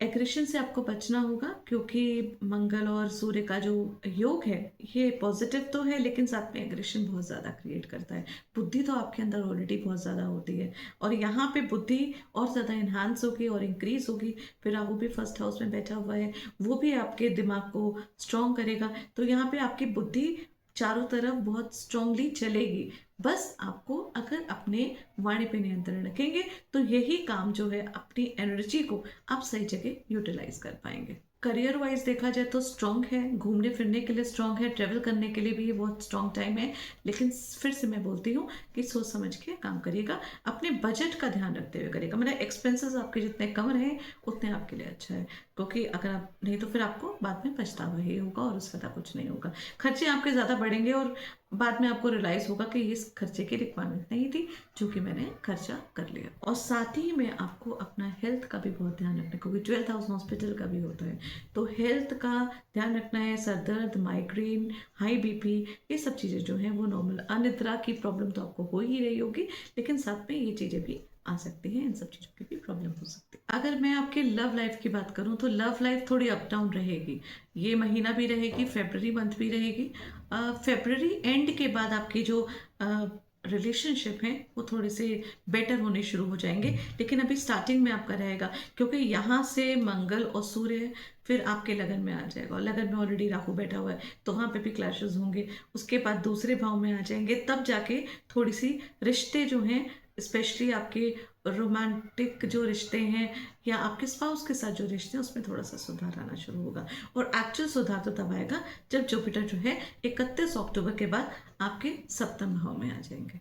एग्रेशन से आपको बचना होगा, क्योंकि मंगल और सूर्य का जो योग है ये पॉजिटिव तो है, लेकिन साथ में एग्रेशन बहुत ज़्यादा क्रिएट करता है। बुद्धि तो आपके अंदर ऑलरेडी बहुत ज़्यादा होती है और यहाँ पे बुद्धि और ज़्यादा इन्हांस होगी और इंक्रीज होगी। फिर राहु भी फर्स्ट हाउस में बैठा हुआ है, वो भी आपके दिमाग को स्ट्रॉन्ग करेगा। तो यहाँ पे आपकी बुद्धि चारों तरफ बहुत स्ट्रांगली चलेगी। बस आपको अगर अपने वाणी पे नियंत्रण रखेंगे तो यही काम जो है, अपनी एनर्जी को आप सही जगह यूटिलाइज कर पाएंगे। करियर वाइज देखा जाए तो स्ट्रांग है, घूमने फिरने के लिए स्ट्रांग है, ट्रेवल करने के लिए भी ये बहुत स्ट्रांग टाइम है। लेकिन फिर से मैं बोलती हूँ कि सोच समझ के काम करिएगा, अपने बजट का ध्यान रखते हुए करिएगा। मतलब एक्सपेंसेस आपके जितने कम रहे उतने आपके लिए अच्छा है, क्योंकि अगर आप नहीं तो फिर आपको बाद में पछतावा ही होगा और उसका फायदा कुछ नहीं होगा। खर्चे आपके ज़्यादा बढ़ेंगे और बाद में आपको रियलाइज होगा कि इस खर्चे की रिक्वायरमेंट नहीं थी, जो कि मैंने खर्चा कर लिया। और साथ ही में आपको अपना हेल्थ का भी बहुत ध्यान रखना है, क्योंकि 12th हाउस हॉस्पिटल का भी होता है। तो हेल्थ का ध्यान रखना है। सर दर्द, माइग्रेन, हाई बीपी, ये सब चीज़ें जो हैं वो नॉर्मल। अनिद्रा की प्रॉब्लम तो आपको हो ही रही होगी, लेकिन साथ में ये चीज़ें भी आ सकती हैं, इन सब चीज़ों की भी प्रॉब्लम हो सकती है। अगर मैं आपके लव लाइफ की बात करूं तो लव लाइफ थोड़ी अप डाउन रहेगी। ये महीना भी रहेगी, फेब्रवरी मंथ भी रहेगी। फेब्रवरी एंड के बाद आपकी जो रिलेशनशिप हैं वो थोड़े से बेटर होने शुरू हो जाएंगे, लेकिन अभी स्टार्टिंग में आपका रहेगा, क्योंकि यहाँ से मंगल और सूर्य फिर आपके लगन में आ जाएगा और लगन में ऑलरेडी राहु बैठा हुआ है, तो वहाँ पे भी क्लैशेस होंगे। उसके बाद दूसरे भाव में आ जाएंगे, तब जाके थोड़ी सी रिश्ते जो हैं, स्पेशली आपके रोमांटिक जो रिश्ते हैं या आपके स्पाउस के साथ जो रिश्ते हैं, उसमें थोड़ा सा सुधार आना शुरू होगा। और एक्चुअल सुधार तो तब आएगा जब जुपिटर जो है 31 अक्टूबर के बाद आपके सप्तम भाव में आ जाएंगे।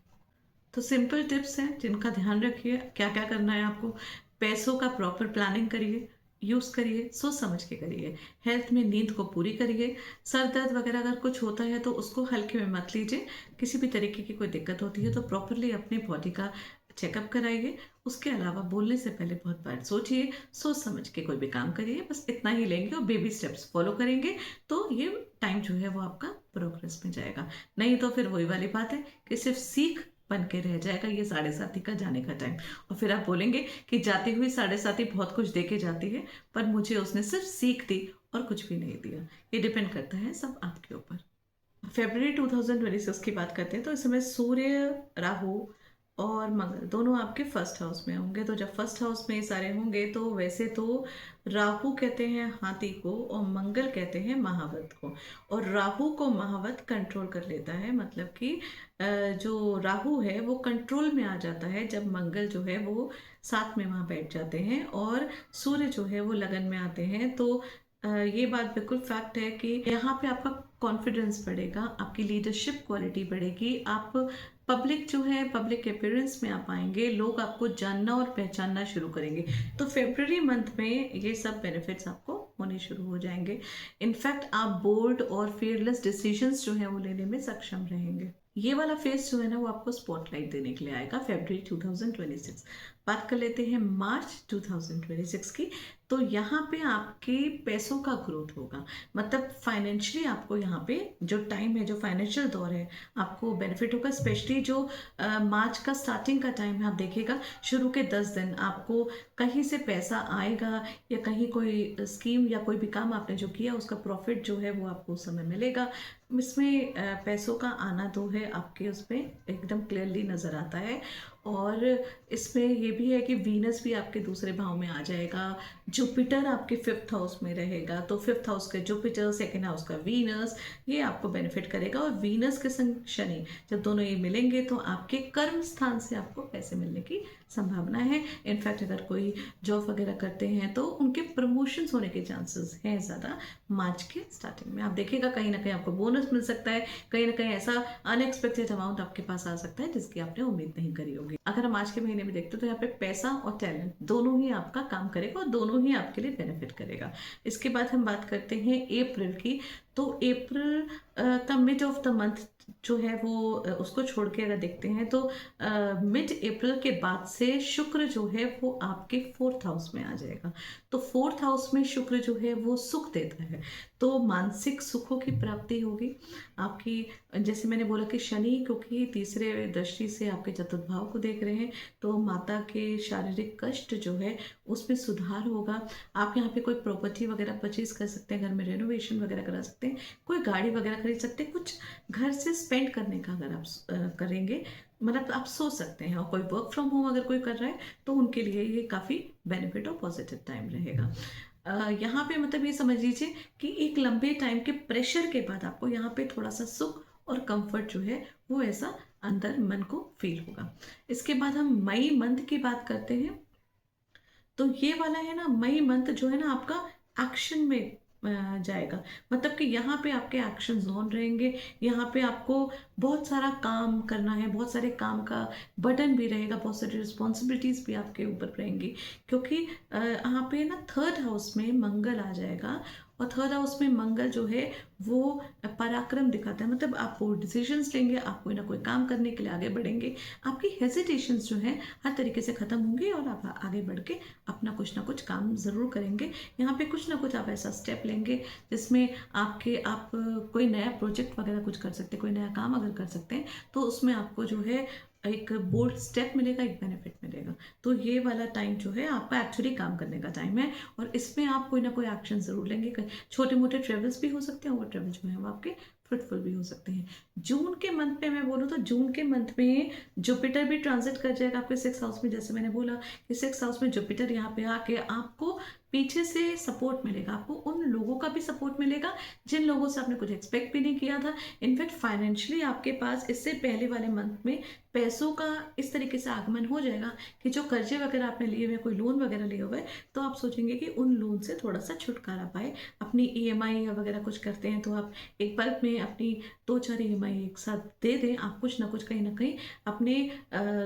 तो सिंपल टिप्स हैं जिनका ध्यान रखिए। क्या क्या करना है आपको? पैसों का प्रॉपर प्लानिंग करिए, यूज़ करिए, सोच समझ के करिए। हेल्थ में नींद को पूरी करिए। सर दर्द वगैरह अगर कुछ होता है तो उसको हल्के में मत लीजिए। किसी भी तरीके की कोई दिक्कत होती है तो प्रॉपरली अपनी बॉडी का चेकअप कराइए। उसके अलावा बोलने से पहले बहुत बार सोचिए, सोच समझ के कोई भी काम करिए। बस इतना ही लेंगे और बेबी स्टेप्स फॉलो करेंगे तो ये टाइम जो है वो आपका प्रोग्रेस में जाएगा। नहीं तो फिर वही वाली बात है कि सिर्फ सीख बन के रह जाएगा ये 7:30 का जाने का टाइम। और फिर आप बोलेंगे कि जाती हुई 7:30 बहुत कुछ दे के जाती है, पर मुझे उसने सिर्फ सीख दी और कुछ भी नहीं दिया। ये डिपेंड करता है सब आपके ऊपर। फरवरी 2026 की बात करते हैं तो इस समय सूर्य, राहु और मंगल दोनों आपके फर्स्ट हाउस में होंगे। तो जब फर्स्ट हाउस में ये सारे होंगे तो वैसे तो राहु कहते हैं हाथी को और मंगल कहते हैं महावत को। और राहु को महावत कंट्रोल कर लेता है, मतलब कि जो राहु है वो कंट्रोल में आ जाता है जब मंगल जो है वो साथ में वहाँ बैठ जाते हैं और सूर्य जो है वो लगन में आते हैं। तो ये बात बिल्कुल फैक्ट है कि यहाँ पे आपका कॉन्फिडेंस बढ़ेगा, आपकी लीडरशिप क्वालिटी बढ़ेगी। आप पब्लिक जो है पब्लिक अपीयरेंस में आप आएंगे, लोग आपको जानना और पहचानना शुरू करेंगे। तो फेब्रुअरी मंथ में ये सब बेनिफिट्स आपको होने शुरू हो जाएंगे। इनफैक्ट आप बोल्ड और फियरलेस डिसीजंस जो है वो लेने में सक्षम रहेंगे। ये वाला फेज जो है ना वो आपको स्पॉटलाइट देने के लिए आएगा फरवरी 2026। बात कर लेते हैं मार्च 2026 की। तो यहाँ पे आपके पैसों का ग्रोथ होगा, मतलब फाइनेंशियली आपको यहाँ पे जो टाइम है, जो फाइनेंशियल दौर है, आपको बेनिफिट होगा। स्पेशली जो मार्च का स्टार्टिंग का टाइम है, आप देखिएगा शुरू के 10 दिन आपको कहीं से पैसा आएगा या कहीं कोई स्कीम या कोई भी काम आपने जो किया उसका प्रॉफिट जो है वो आपको उस समय मिलेगा। इसमें पैसों का आना तो है आपके उसमें एकदम क्लियरली नज़र आता है। और इसमें ये भी है कि वीनस भी आपके दूसरे भाव में आ जाएगा, जुपिटर आपके 5th हाउस में रहेगा। तो 5th हाउस का जुपिटर, 2nd हाउस का वीनस, ये आपको बेनिफिट करेगा। और वीनस के संग शनि जब दोनों ये मिलेंगे तो आपके कर्म स्थान से आपको पैसे मिलने की संभावना है। इनफैक्ट अगर कोई जॉब वगैरह करते हैं तो उनके प्रमोशंस होने के चांसेस हैं ज़्यादा मार्च के स्टार्टिंग में। आप देखिएगा कहीं ना कहीं आपको बोनस मिल सकता है, कहीं ना कहीं ऐसा अनएक्सपेक्टेड अमाउंट आपके पास आ सकता है जिसकी आपने उम्मीद नहीं करी होगी। अगर हम आज के महीने में देखते हैं तो यहाँ पे पैसा और टैलेंट दोनों ही आपका काम करेगा और दोनों ही आपके लिए बेनिफिट करेगा। इसके बाद हम बात करते हैं अप्रैल की। तो अप्रैल का मिड ऑफ द मंथ जो है वो उसको छोड़ के अगर देखते हैं तो मिड अप्रैल के बाद से शुक्र जो है वो आपके 4th हाउस में आ जाएगा। तो 4th हाउस में शुक्र जो है वो सुख देता है, तो मानसिक सुखों की प्राप्ति होगी आपकी। जैसे मैंने बोला कि शनि क्योंकि तीसरे दृष्टि से आपके चतुर्थ भाव को देख रहे हैं तो माता के शारीरिक कष्ट जो है उसमें सुधार होगा। आप यहाँ पे कोई प्रॉपर्टी वगैरह परचेज कर सकते हैं, घर में रेनोवेशन वगैरह करा सकते हैं, कोई गाड़ी वगैरह खरीद सकते हैं। कुछ घर से स्पेंड करने का अगर आप करेंगे, मतलब आप सोच सकते हैं। और कोई वर्क फ्रॉम होम अगर कोई कर रहा है तो उनके लिए ये काफ़ी बेनिफिट और पॉजिटिव टाइम रहेगा। यहाँ पे मतलब ये समझ लीजिए कि एक लंबे टाइम के प्रेशर के बाद आपको यहाँ पे थोड़ा सा सुख और कंफर्ट जो है वो ऐसा अंदर मन को फील होगा। इसके बाद हम मई मंथ की बात करते हैं। तो ये वाला है ना, मई मंथ जो है ना आपका एक्शन में जाएगा, मतलब कि यहाँ पे आपके एक्शन जोन रहेंगे। यहाँ पे आपको बहुत सारा काम करना है, बहुत सारे काम का बर्डन भी रहेगा, बहुत सारी रिस्पॉन्सिबिलिटीज भी आपके ऊपर रहेंगी। क्योंकि यहाँ पे ना 3rd हाउस में मंगल आ जाएगा और 3rd हाउस में मंगल जो है वो पराक्रम दिखाता है, मतलब आप वो डिसीजंस लेंगे, आप कोई ना कोई काम करने के लिए आगे बढ़ेंगे, आपकी हेजिटेशंस जो है हर तरीके से खत्म होंगी और आप आगे बढ़ के अपना कुछ ना कुछ काम ज़रूर करेंगे। यहाँ पे कुछ ना कुछ आप ऐसा स्टेप लेंगे जिसमें आप कोई नया प्रोजेक्ट वगैरह कुछ कर सकते हैं, कोई नया काम अगर कर सकते हैं तो उसमें आपको जो है एक बोल्ड स्टेप मिलेगा, एक बेनिफिट मिलेगा। तो ये वाला टाइम जो है आपका एक्चुअली काम करने का टाइम है और इसमें आप कोई ना कोई एक्शन जरूर लेंगे। छोटे मोटे ट्रेवल्स भी हो सकते हैं और वो ट्रेवल जो है वो आपके फ्रूटफुल भी हो सकते हैं। जून के मंथ में मैं बोलूँ तो जून के मंथ में जुपिटर भी ट्रांजिट कर जाएगा आपके 6th हाउस में। जैसे मैंने बोला कि 6th हाउस में जुपिटर यहाँ पे आके आपको पीछे से सपोर्ट मिलेगा, आपको उन लोगों का भी सपोर्ट मिलेगा जिन लोगों से आपने कुछ एक्सपेक्ट भी नहीं किया था। इनफैक्ट फाइनेंशियली आपके पास इससे पहले वाले मंथ में पैसों का इस तरीके से आगमन हो जाएगा कि जो कर्जे वगैरह आपने लिए हुए, कोई लोन वगैरह लिए हुए, तो आप सोचेंगे कि उन लोन से थोड़ा सा छुटकारा पाए। अपनी EMI या वगैरह कुछ करते हैं तो आप एक बल्क में EMI अपनी 2-4 EMI एक साथ दे दें, आप कुछ ना कुछ कहीं न कहीं अपने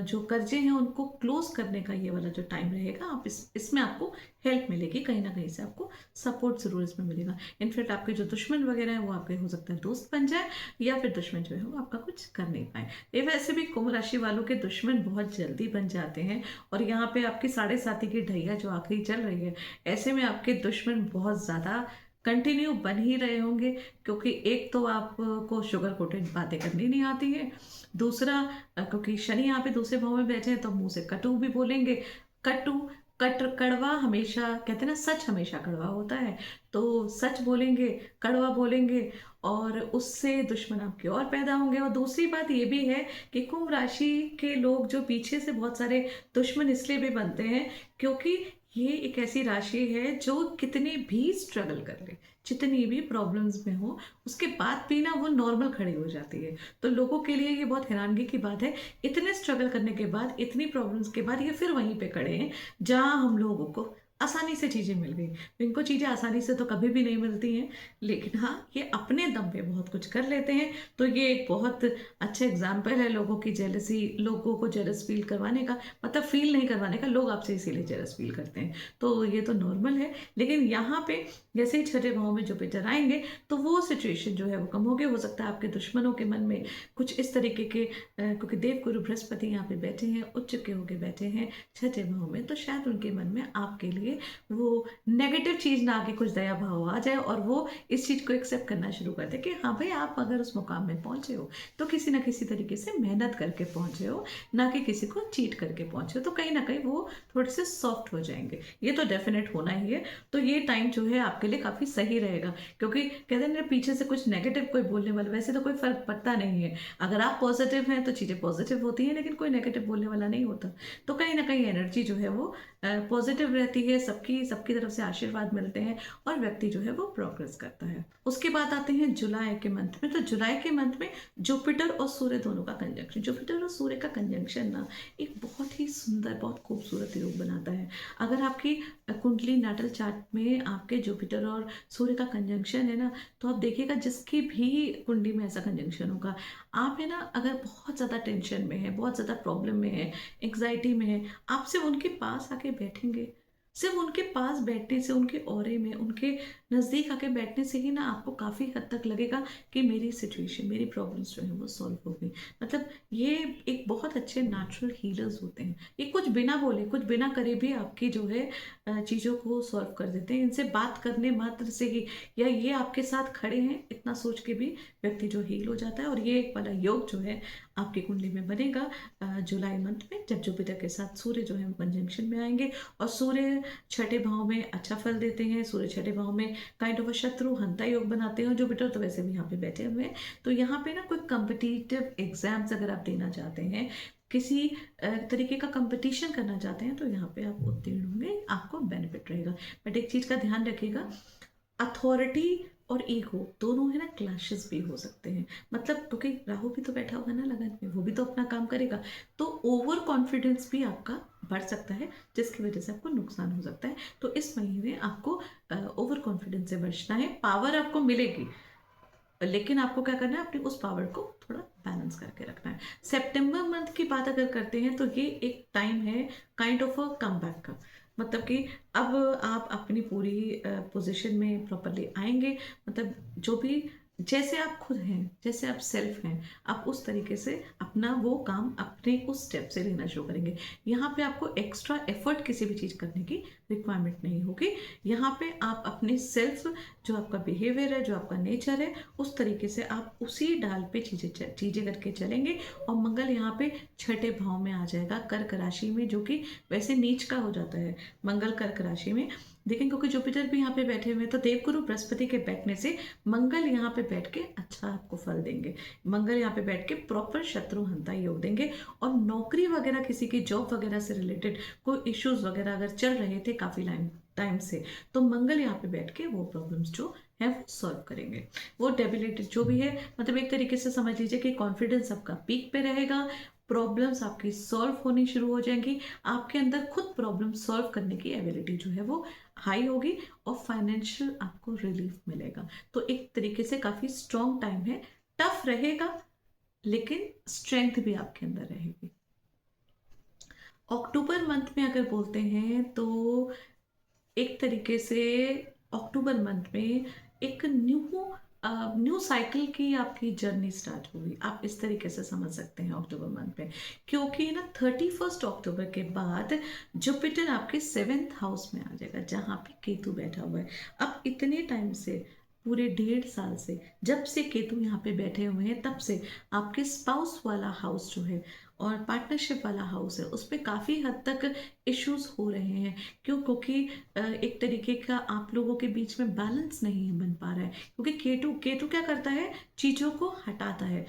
जो कर्जे हैं उनको क्लोज़ करने का ये वाला जो टाइम रहेगा, आप इसमें आपको हेल्प मिलेगी, कहीं न कहीं से आपको सपोर्ट ज़रूर इसमें मिलेगा। इनफैक्ट आपके जो दुश्मन वगैरह हैं वो आपके हो सकता है दोस्त बन जाए, या फिर दुश्मन जो है वो आपका कुछ कर नहीं पाए। ये वैसे भी कुंभ राशि वालों के दुश्मन बहुत जल्दी बन जाते हैं, और यहाँ पे आपकी साढ़े साती की ढैया जो आखिरी चल रही है, ऐसे में आपके दुश्मन बहुत ज़्यादा कंटिन्यू बन ही रहे होंगे, क्योंकि एक तो आपको शुगर कोटेड बातें करनी नहीं आती है, दूसरा क्योंकि शनि यहाँ पे दूसरे भाव में बैठे हैं तो मुंह से कटु भी बोलेंगे। कटु कड़वा हमेशा कहते हैं ना, सच हमेशा कड़वा होता है, तो सच बोलेंगे, कड़वा बोलेंगे, और उससे दुश्मन आपके और पैदा होंगे। और दूसरी बात ये भी है कि कुंभ राशि के लोग जो पीछे से बहुत सारे दुश्मन इसलिए भी बनते हैं क्योंकि ये एक ऐसी राशि है जो कितनी भी स्ट्रगल कर ले, जितनी भी प्रॉब्लम्स में हो, उसके बाद भी ना वो नॉर्मल खड़ी हो जाती है। तो लोगों के लिए ये बहुत हैरानगी की बात है, इतने स्ट्रगल करने के बाद, इतनी प्रॉब्लम्स के बाद ये फिर वहीं पे खड़े हैं जहां हम लोगों को आसानी से चीज़ें मिल गई। इनको चीज़ें आसानी से तो कभी भी नहीं मिलती हैं, लेकिन हाँ, ये अपने दम पे बहुत कुछ कर लेते हैं। तो ये एक बहुत अच्छा एग्जाम्पल है लोगों की जेलसी, लोगों को जेलस फील करवाने का, मतलब फील नहीं करवाने का, लोग आपसे इसीलिए जेलस फील करते हैं। तो ये तो नॉर्मल है, लेकिन यहाँ पे जैसे ही छठे भाव में जुपिटर आएंगे तो वो सिचुएशन जो है वो कम होगी। हो सकता है आपके दुश्मनों के मन में कुछ इस तरीके के क्योंकि देवगुरु बृहस्पति यहाँ पे बैठे हैं, उच्च के होके बैठे हैं छठे भाव में, तो शायद उनके मन में आपके लिए वो नेगेटिव चीज ना आके कुछ दया भाव आ जाए, और वो इस चीज को एक्सेप्ट करना शुरू कर दे कि हाँ भाई, आप अगर उस मुकाम में पहुंचे हो तो किसी ना किसी तरीके से मेहनत करके पहुंचे हो, ना कि किसी को चीट करके पहुंचे हो। तो कहीं ना कहीं वो थोड़े से सॉफ्ट हो जाएंगे, ये तो डेफिनेट होना ही है। तो ये टाइम जो है आपके लिए काफी सही रहेगा, क्योंकि कहते हैं ना, पीछे से कुछ नेगेटिव कोई बोलने वाला, वैसे तो कोई फर्क पड़ता नहीं है। अगर आप पॉजिटिव हैं तो चीजें पॉजिटिव होती हैं, लेकिन कोई नेगेटिव बोलने वाला नहीं होता। तो कहीं ना कहीं एनर्जी जो है वो पॉजिटिव रहती है, सबकी सबकी तरफ से आशीर्वाद मिलते हैं, और व्यक्ति जो है वो प्रोग्रेस करता है। उसके बाद आते हैं जुलाई के मंथ में। तो जुलाई के मंथ में जुपिटर और सूर्य दोनों का कंजंक्शन, जुपिटर और सूर्य का कंजंक्शन ना एक बहुत ही सुंदर, बहुत खूबसूरत योग बनाता है। अगर आपकी कुंडली नाटल चार्ट में आपके जुपिटर और सूर्य का कंजंक्शन है ना, तो आप देखिएगा जिसकी भी कुंडली में ऐसा कंजंक्शन होगा, आप है ना, अगर बहुत ज़्यादा टेंशन में है, बहुत ज़्यादा प्रॉब्लम में है, एंग्जाइटी में है, आप सिर्फ उनके पास आके बैठेंगे, सिर्फ उनके पास बैठने से, उनके ऑरे में, उनके नज़दीक आके बैठने से ही ना आपको काफ़ी हद तक लगेगा कि मेरी सिचुएशन, मेरी प्रॉब्लम्स जो है वो सॉल्व हो गई। मतलब ये एक बहुत अच्छे नेचुरल हीलर्स होते हैं, ये कुछ बिना बोले, कुछ बिना करे भी आपकी जो है चीज़ों को सॉल्व कर देते हैं। इनसे बात करने मात्र से ही, या ये आपके साथ खड़े हैं इतना सोच के भी व्यक्ति जो हील हो जाता है। और ये एक वाला योग जो है आपकी कुंडली में बनेगा जुलाई मंथ में, जब जुपिटर के साथ सूर्य जो है वो कंजंक्शन में आएंगे। और सूर्य छठे भाव में अच्छा फल देते हैं। सूर्य छठे भाव में काइंड ऑफ शत्रु हंता योग बनाते हैं। जुपिटर तो वैसे भी यहाँ पे बैठे हुए हैं, तो यहाँ पे ना कोई कम्पिटिटिव एग्जाम्स अगर आप देना चाहते हैं, किसी तरीके का कंपटीशन करना चाहते हैं, तो यहाँ पे आप उत्तीर्ण होंगे, आपको बेनिफिट रहेगा। बट एक चीज का ध्यान रखिएगा, अथॉरिटी और ईगो दोनों है ना, क्लैशेस भी हो सकते हैं। मतलब क्योंकि राहु भी तो बैठा होगा ना लगन में, वो भी तो अपना काम करेगा, तो ओवर कॉन्फिडेंस भी आपका बढ़ सकता है, जिसकी वजह से आपको नुकसान हो सकता है। तो इस महीने आपको ओवर कॉन्फिडेंस से बचना है। पावर आपको मिलेगी, लेकिन आपको क्या करना है, अपनी उस पावर को थोड़ा बैलेंस करके रखना है। सितंबर मंथ की बात अगर करते हैं तो ये एक टाइम है काइंड ऑफ अ कमबैक का, मतलब कि अब आप अपनी पूरी पोजीशन में प्रॉपरली आएंगे। मतलब जो भी, जैसे आप खुद हैं, जैसे आप सेल्फ हैं, आप उस तरीके से अपना वो काम अपने उस स्टेप से लेना शुरू करेंगे। यहाँ पे आपको एक्स्ट्रा एफर्ट किसी भी चीज़ करने की रिक्वायरमेंट नहीं होगी। यहाँ पे आप अपने सेल्फ, जो आपका बिहेवियर है, जो आपका नेचर है, उस तरीके से आप उसी डाल पे चीज़ें करके चलेंगे। और मंगल यहाँ पे छठे भाव में आ जाएगा, कर्क राशि में, जो कि वैसे नीच का हो जाता है मंगल कर्क राशि में। देखें, क्योंकि जुपिटर भी यहाँ पे बैठे हुए हैं, तो देवगुरु बृहस्पति के बैठने से मंगल यहाँ पे बैठ के अच्छा आपको फल देंगे। मंगल यहाँ पे बैठ के प्रॉपर शत्रु हंता योग देंगे। और नौकरी वगैरह, किसी की जॉब वगैरह से रिलेटेड कोई इश्यूज वगैरह अगर चल रहे थे काफी टाइम से, तो मंगल यहाँ पे बैठ के वो प्रॉब्लम्स जो है वो सॉल्व करेंगे। वो डेबिलिटी जो भी है, मतलब एक तरीके से समझ लीजिए कि कॉन्फिडेंस आपका पीक पे रहेगा, प्रॉब्लम्स आपकी सॉल्व होनी शुरू हो जाएंगी, आपके अंदर खुद प्रॉब्लम सॉल्व करने की एबिलिटी जो है वो हाई होगी और फाइनेंशियल आपको रिलीफ मिलेगा। तो एक तरीके से काफ़ी स्ट्रॉन्ग टाइम है, टफ रहेगा लेकिन स्ट्रेंथ भी आपके अंदर रहेगी। अक्टूबर मंथ में अगर बोलते हैं तो एक तरीके से अक्टूबर मंथ में एक न्यू साइकिल की आपकी जर्नी स्टार्ट होगी, आप इस तरीके से समझ सकते हैं अक्टूबर मंथ में। क्योंकि ना 31 अक्टूबर के बाद जुपिटर आपके 7th हाउस में आ जाएगा जहाँ पे केतु बैठा हुआ है। अब इतने टाइम से, पूरे 1.5 साल से, जब से केतु यहाँ पे बैठे हुए हैं तब से आपके स्पाउस वाला हाउस जो है और पार्टनरशिप वाला हाउस है उस पर काफ़ी हद तक इश्यूज हो रहे हैं। क्यों? क्योंकि एक तरीके का आप लोगों के बीच में बैलेंस नहीं बन पा रहा है। क्योंकि केतु केतु क्या करता है? चीज़ों को हटाता है।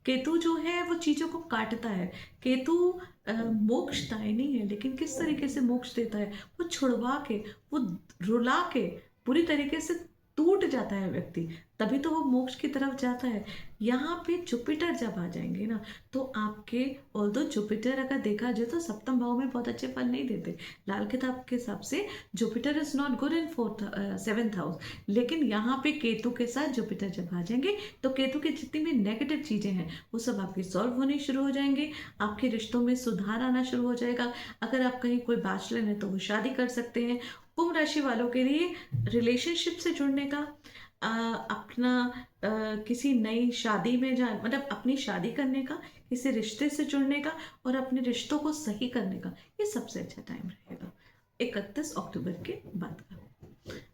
केतु जो है वो चीज़ों को काटता है। केतु मोक्षदायिनी है, लेकिन किस तरीके से मोक्ष देता है? वो छुड़वा के, वो रुला के, पूरी तरीके से टूट जाता है व्यक्ति, तभी तो वो मोक्ष की तरफ जाता है। यहाँ पे जुपिटर जब आ जाएंगे ना, तो आपके, ऑल्दो जुपिटर अगर देखा जाए तो सप्तम भाव में बहुत अच्छे फल नहीं देते, लाल किताब के हिसाब से Jupiter is not good in 7th house. लेकिन यहाँ पे केतु के साथ जुपिटर जब आ जाएंगे तो केतु की जितनी भी नेगेटिव चीजें हैं वो सब आपकी सॉल्व होनी शुरू हो जाएंगे, आपके रिश्तों में सुधार आना शुरू हो जाएगा। अगर आप कहीं कोई बैचलर है तो वो शादी कर सकते हैं। कुंभ राशि वालों के लिए रिलेशनशिप से जुड़ने का, अपना किसी नई शादी में जा, मतलब अपनी शादी करने का, किसी रिश्ते से जुड़ने का और अपने रिश्तों को सही करने का, ये सबसे अच्छा टाइम रहेगा 31 अक्टूबर के बाद का।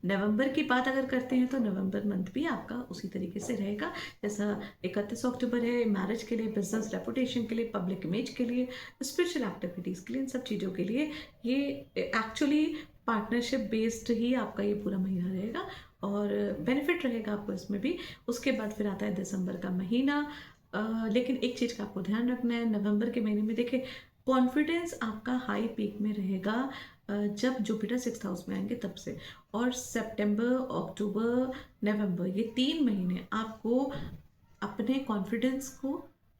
नवंबर की बात अगर करते हैं तो नवंबर मंथ भी आपका उसी तरीके से रहेगा जैसा 31 अक्टूबर है। मैरिज के लिए, बिजनेस रेपुटेशन के लिए, पब्लिक इमेज के लिए, स्पिरिचुअल एक्टिविटीज़ के लिए, इन सब चीज़ों के लिए ये एक्चुअली पार्टनरशिप बेस्ड ही आपका ये पूरा महीना रहेगा और बेनिफिट रहेगा आपको इसमें भी। उसके बाद फिर आता है दिसंबर का महीना। लेकिन एक चीज़ का आपको ध्यान रखना है, नवंबर के महीने में देखिए कॉन्फिडेंस आपका हाई पीक में रहेगा जब जुपिटर 6th हाउस में आएंगे तब से। और सितंबर, अक्टूबर, नवंबर, ये 3 महीने आपको अपने कॉन्फिडेंस को,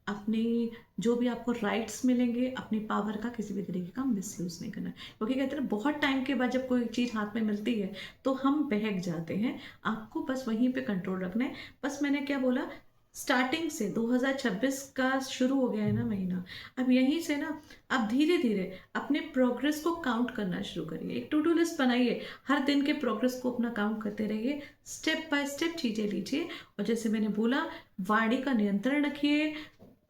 अपनी जो भी आपको राइट्स मिलेंगे, अपनी पावर का किसी भी तरीके का मिसयूज नहीं करना। क्योंकि कहते हैं बहुत टाइम के बाद जब कोई चीज़ हाथ में मिलती है तो हम बहक जाते हैं, आपको बस वहीं पे कंट्रोल रखना है। बस मैंने क्या बोला, स्टार्टिंग से 2026 का शुरू हो गया है ना महीना, अब यहीं से ना आप धीरे धीरे अपने प्रोग्रेस को काउंट करना शुरू करिए। एक टू डू लिस्ट बनाइए, हर दिन के प्रोग्रेस को अपना काउंट करते रहिए, स्टेप बाय स्टेप चीज़ें लीजिए। और जैसे मैंने बोला, वाणी का नियंत्रण रखिए,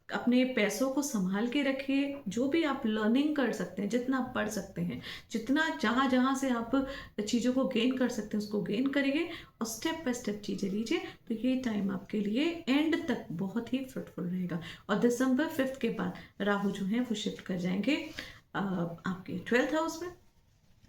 अपने पैसों को संभाल के रखिए। जो भी आप लर्निंग कर सकते हैं, जितना आप पढ़ सकते हैं, जितना जहाँ जहाँ से आप चीज़ों को गेन कर सकते हैं उसको गेन करिए और स्टेप बाय स्टेप चीज़ें लीजिए। तो ये टाइम आपके लिए एंड तक बहुत ही फ्रूटफुल रहेगा। और दिसंबर 5 के बाद राहु जो है वो शिफ्ट कर जाएंगे आपके 12th हाउस में।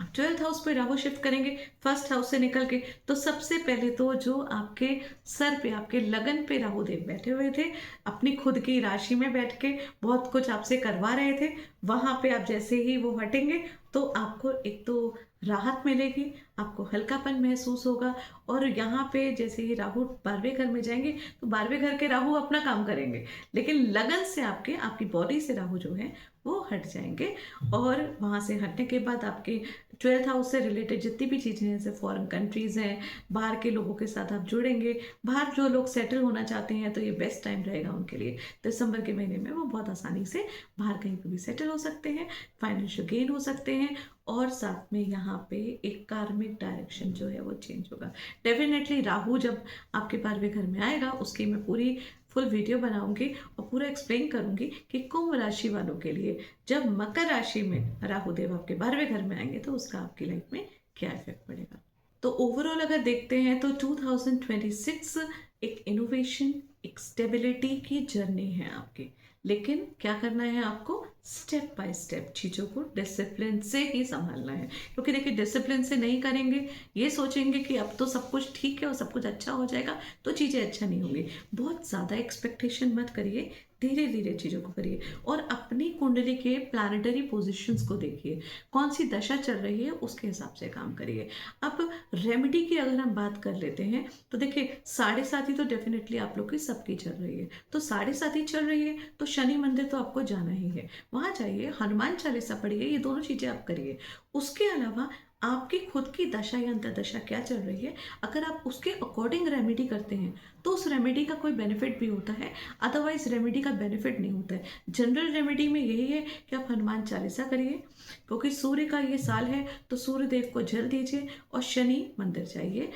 12th हाउस पे राहु शिफ्ट करेंगे 1st हाउस से निकल के, तो सबसे पहले तो जो आपके सर पे, आपके लगन पे राहु देव बैठे हुए थे, अपनी खुद की राशि में बैठ के बहुत कुछ आपसे करवा रहे थे, वहां पे आप जैसे ही वो हटेंगे तो आपको एक तो राहत मिलेगी, आपको हल्कापन महसूस होगा। और यहाँ पे जैसे ही राहु 12वें घर में जाएंगे तो 12वें घर के राहु अपना काम करेंगे, लेकिन लगन से आपकी बॉडी से राहु जो है वो हट जाएंगे। और वहाँ से हटने के बाद आपके 12th हाउस से रिलेटेड जितनी भी चीज़ें हैं, जैसे फॉरेन कंट्रीज़ हैं, बाहर के लोगों के साथ आप जुड़ेंगे। बाहर जो लोग सेटल होना चाहते हैं तो ये बेस्ट टाइम रहेगा उनके लिए। दिसंबर के महीने में वो बहुत आसानी से बाहर कहीं पर भी सेटल हो सकते हैं, फाइनेंशियल गेन हो सकते हैं। और साथ में यहाँ पे एक कार्मिक डायरेक्शन जो है वो चेंज होगा। डेफिनेटली राहु जब आपके 12वें घर में आएगा उसकी मैं पूरी फुल वीडियो बनाऊंगी और पूरा एक्सप्लेन करूंगी कि कुंभ राशि वालों के लिए जब मकर राशि में राहु देव आपके 12वें घर में आएंगे तो उसका आपकी लाइफ में क्या इफेक्ट पड़ेगा। तो ओवरऑल अगर देखते हैं तो 2026 एक इनोवेशन, एक स्टेबिलिटी की जर्नी है आपकी। लेकिन क्या करना है आपको, स्टेप बाय स्टेप चीज़ों को डिसिप्लिन से ही संभालना है। क्योंकि देखिए डिसिप्लिन से नहीं करेंगे, ये सोचेंगे कि अब तो सब कुछ ठीक है और सब कुछ अच्छा हो जाएगा, तो चीज़ें अच्छा नहीं होंगी। बहुत ज़्यादा एक्सपेक्टेशन मत करिए, धीरे धीरे चीज़ों को करिए और अपनी कुंडली के प्लानिटरी पोजीशंस को देखिए, कौन सी दशा चल रही है उसके हिसाब से काम करिए। अब रेमेडी की अगर हम बात कर लेते हैं तो देखिए 7.5 तो डेफिनेटली आप लोग की सबकी चल रही है, तो 7.5 चल रही है तो शनि मंदिर तो आपको जाना ही है, वहाँ जाइए, हनुमान चालीसा पढ़िए, ये दोनों चीज़ें आप करिए। उसके अलावा आपकी खुद की दशा या अंतर्दशा क्या चल रही है, अगर आप उसके अकॉर्डिंग रेमेडी करते हैं तो उस रेमेडी का कोई बेनिफिट भी होता है, अदरवाइज रेमेडी का बेनिफिट नहीं होता है। जनरल रेमेडी में यही है कि आप हनुमान चालीसा करिए, क्योंकि सूर्य का ये साल है तो सूर्य देव को जल दीजिए और शनि मंदिर जाइए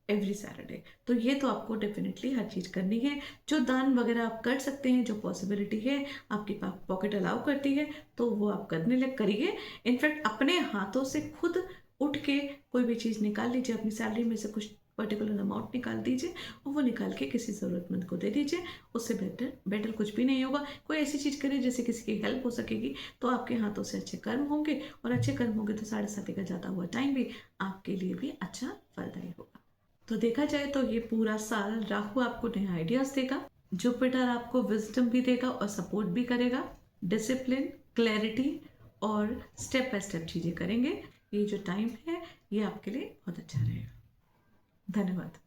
एवरी सैटरडे। तो ये तो आपको डेफिनेटली हर चीज़ करनी है। जो दान वगैरह आप कर सकते हैं, जो पॉसिबिलिटी है आपकी पॉकेट अलाउ करती है, तो वो आप करने लग करिए। इनफैक्ट अपने हाथों से खुद उठ के कोई भी चीज़ निकाल लीजिए, अपनी सैलरी में से कुछ पर्टिकुलर अमाउंट निकाल दीजिए और वो निकाल के किसी ज़रूरतमंद को दे दीजिए। उससे बेटर बेटर कुछ भी नहीं होगा। कोई ऐसी चीज़ करिए जिससे किसी की हेल्प हो सकेगी, तो आपके हाथों से अच्छे कर्म होंगे, और अच्छे कर्म होंगे तो 7:30 का जाता हुआ टाइम भी आपके लिए भी अच्छा फलदायी होगा। तो देखा जाए तो ये पूरा साल राहु आपको नए आइडियाज देगा, जुपिटर आपको विजडम भी देगा और सपोर्ट भी करेगा, डिसिप्लिन, क्लैरिटी और स्टेप बाय स्टेप चीज़ें करेंगे। ये जो टाइम है ये आपके लिए बहुत अच्छा रहेगा। धन्यवाद।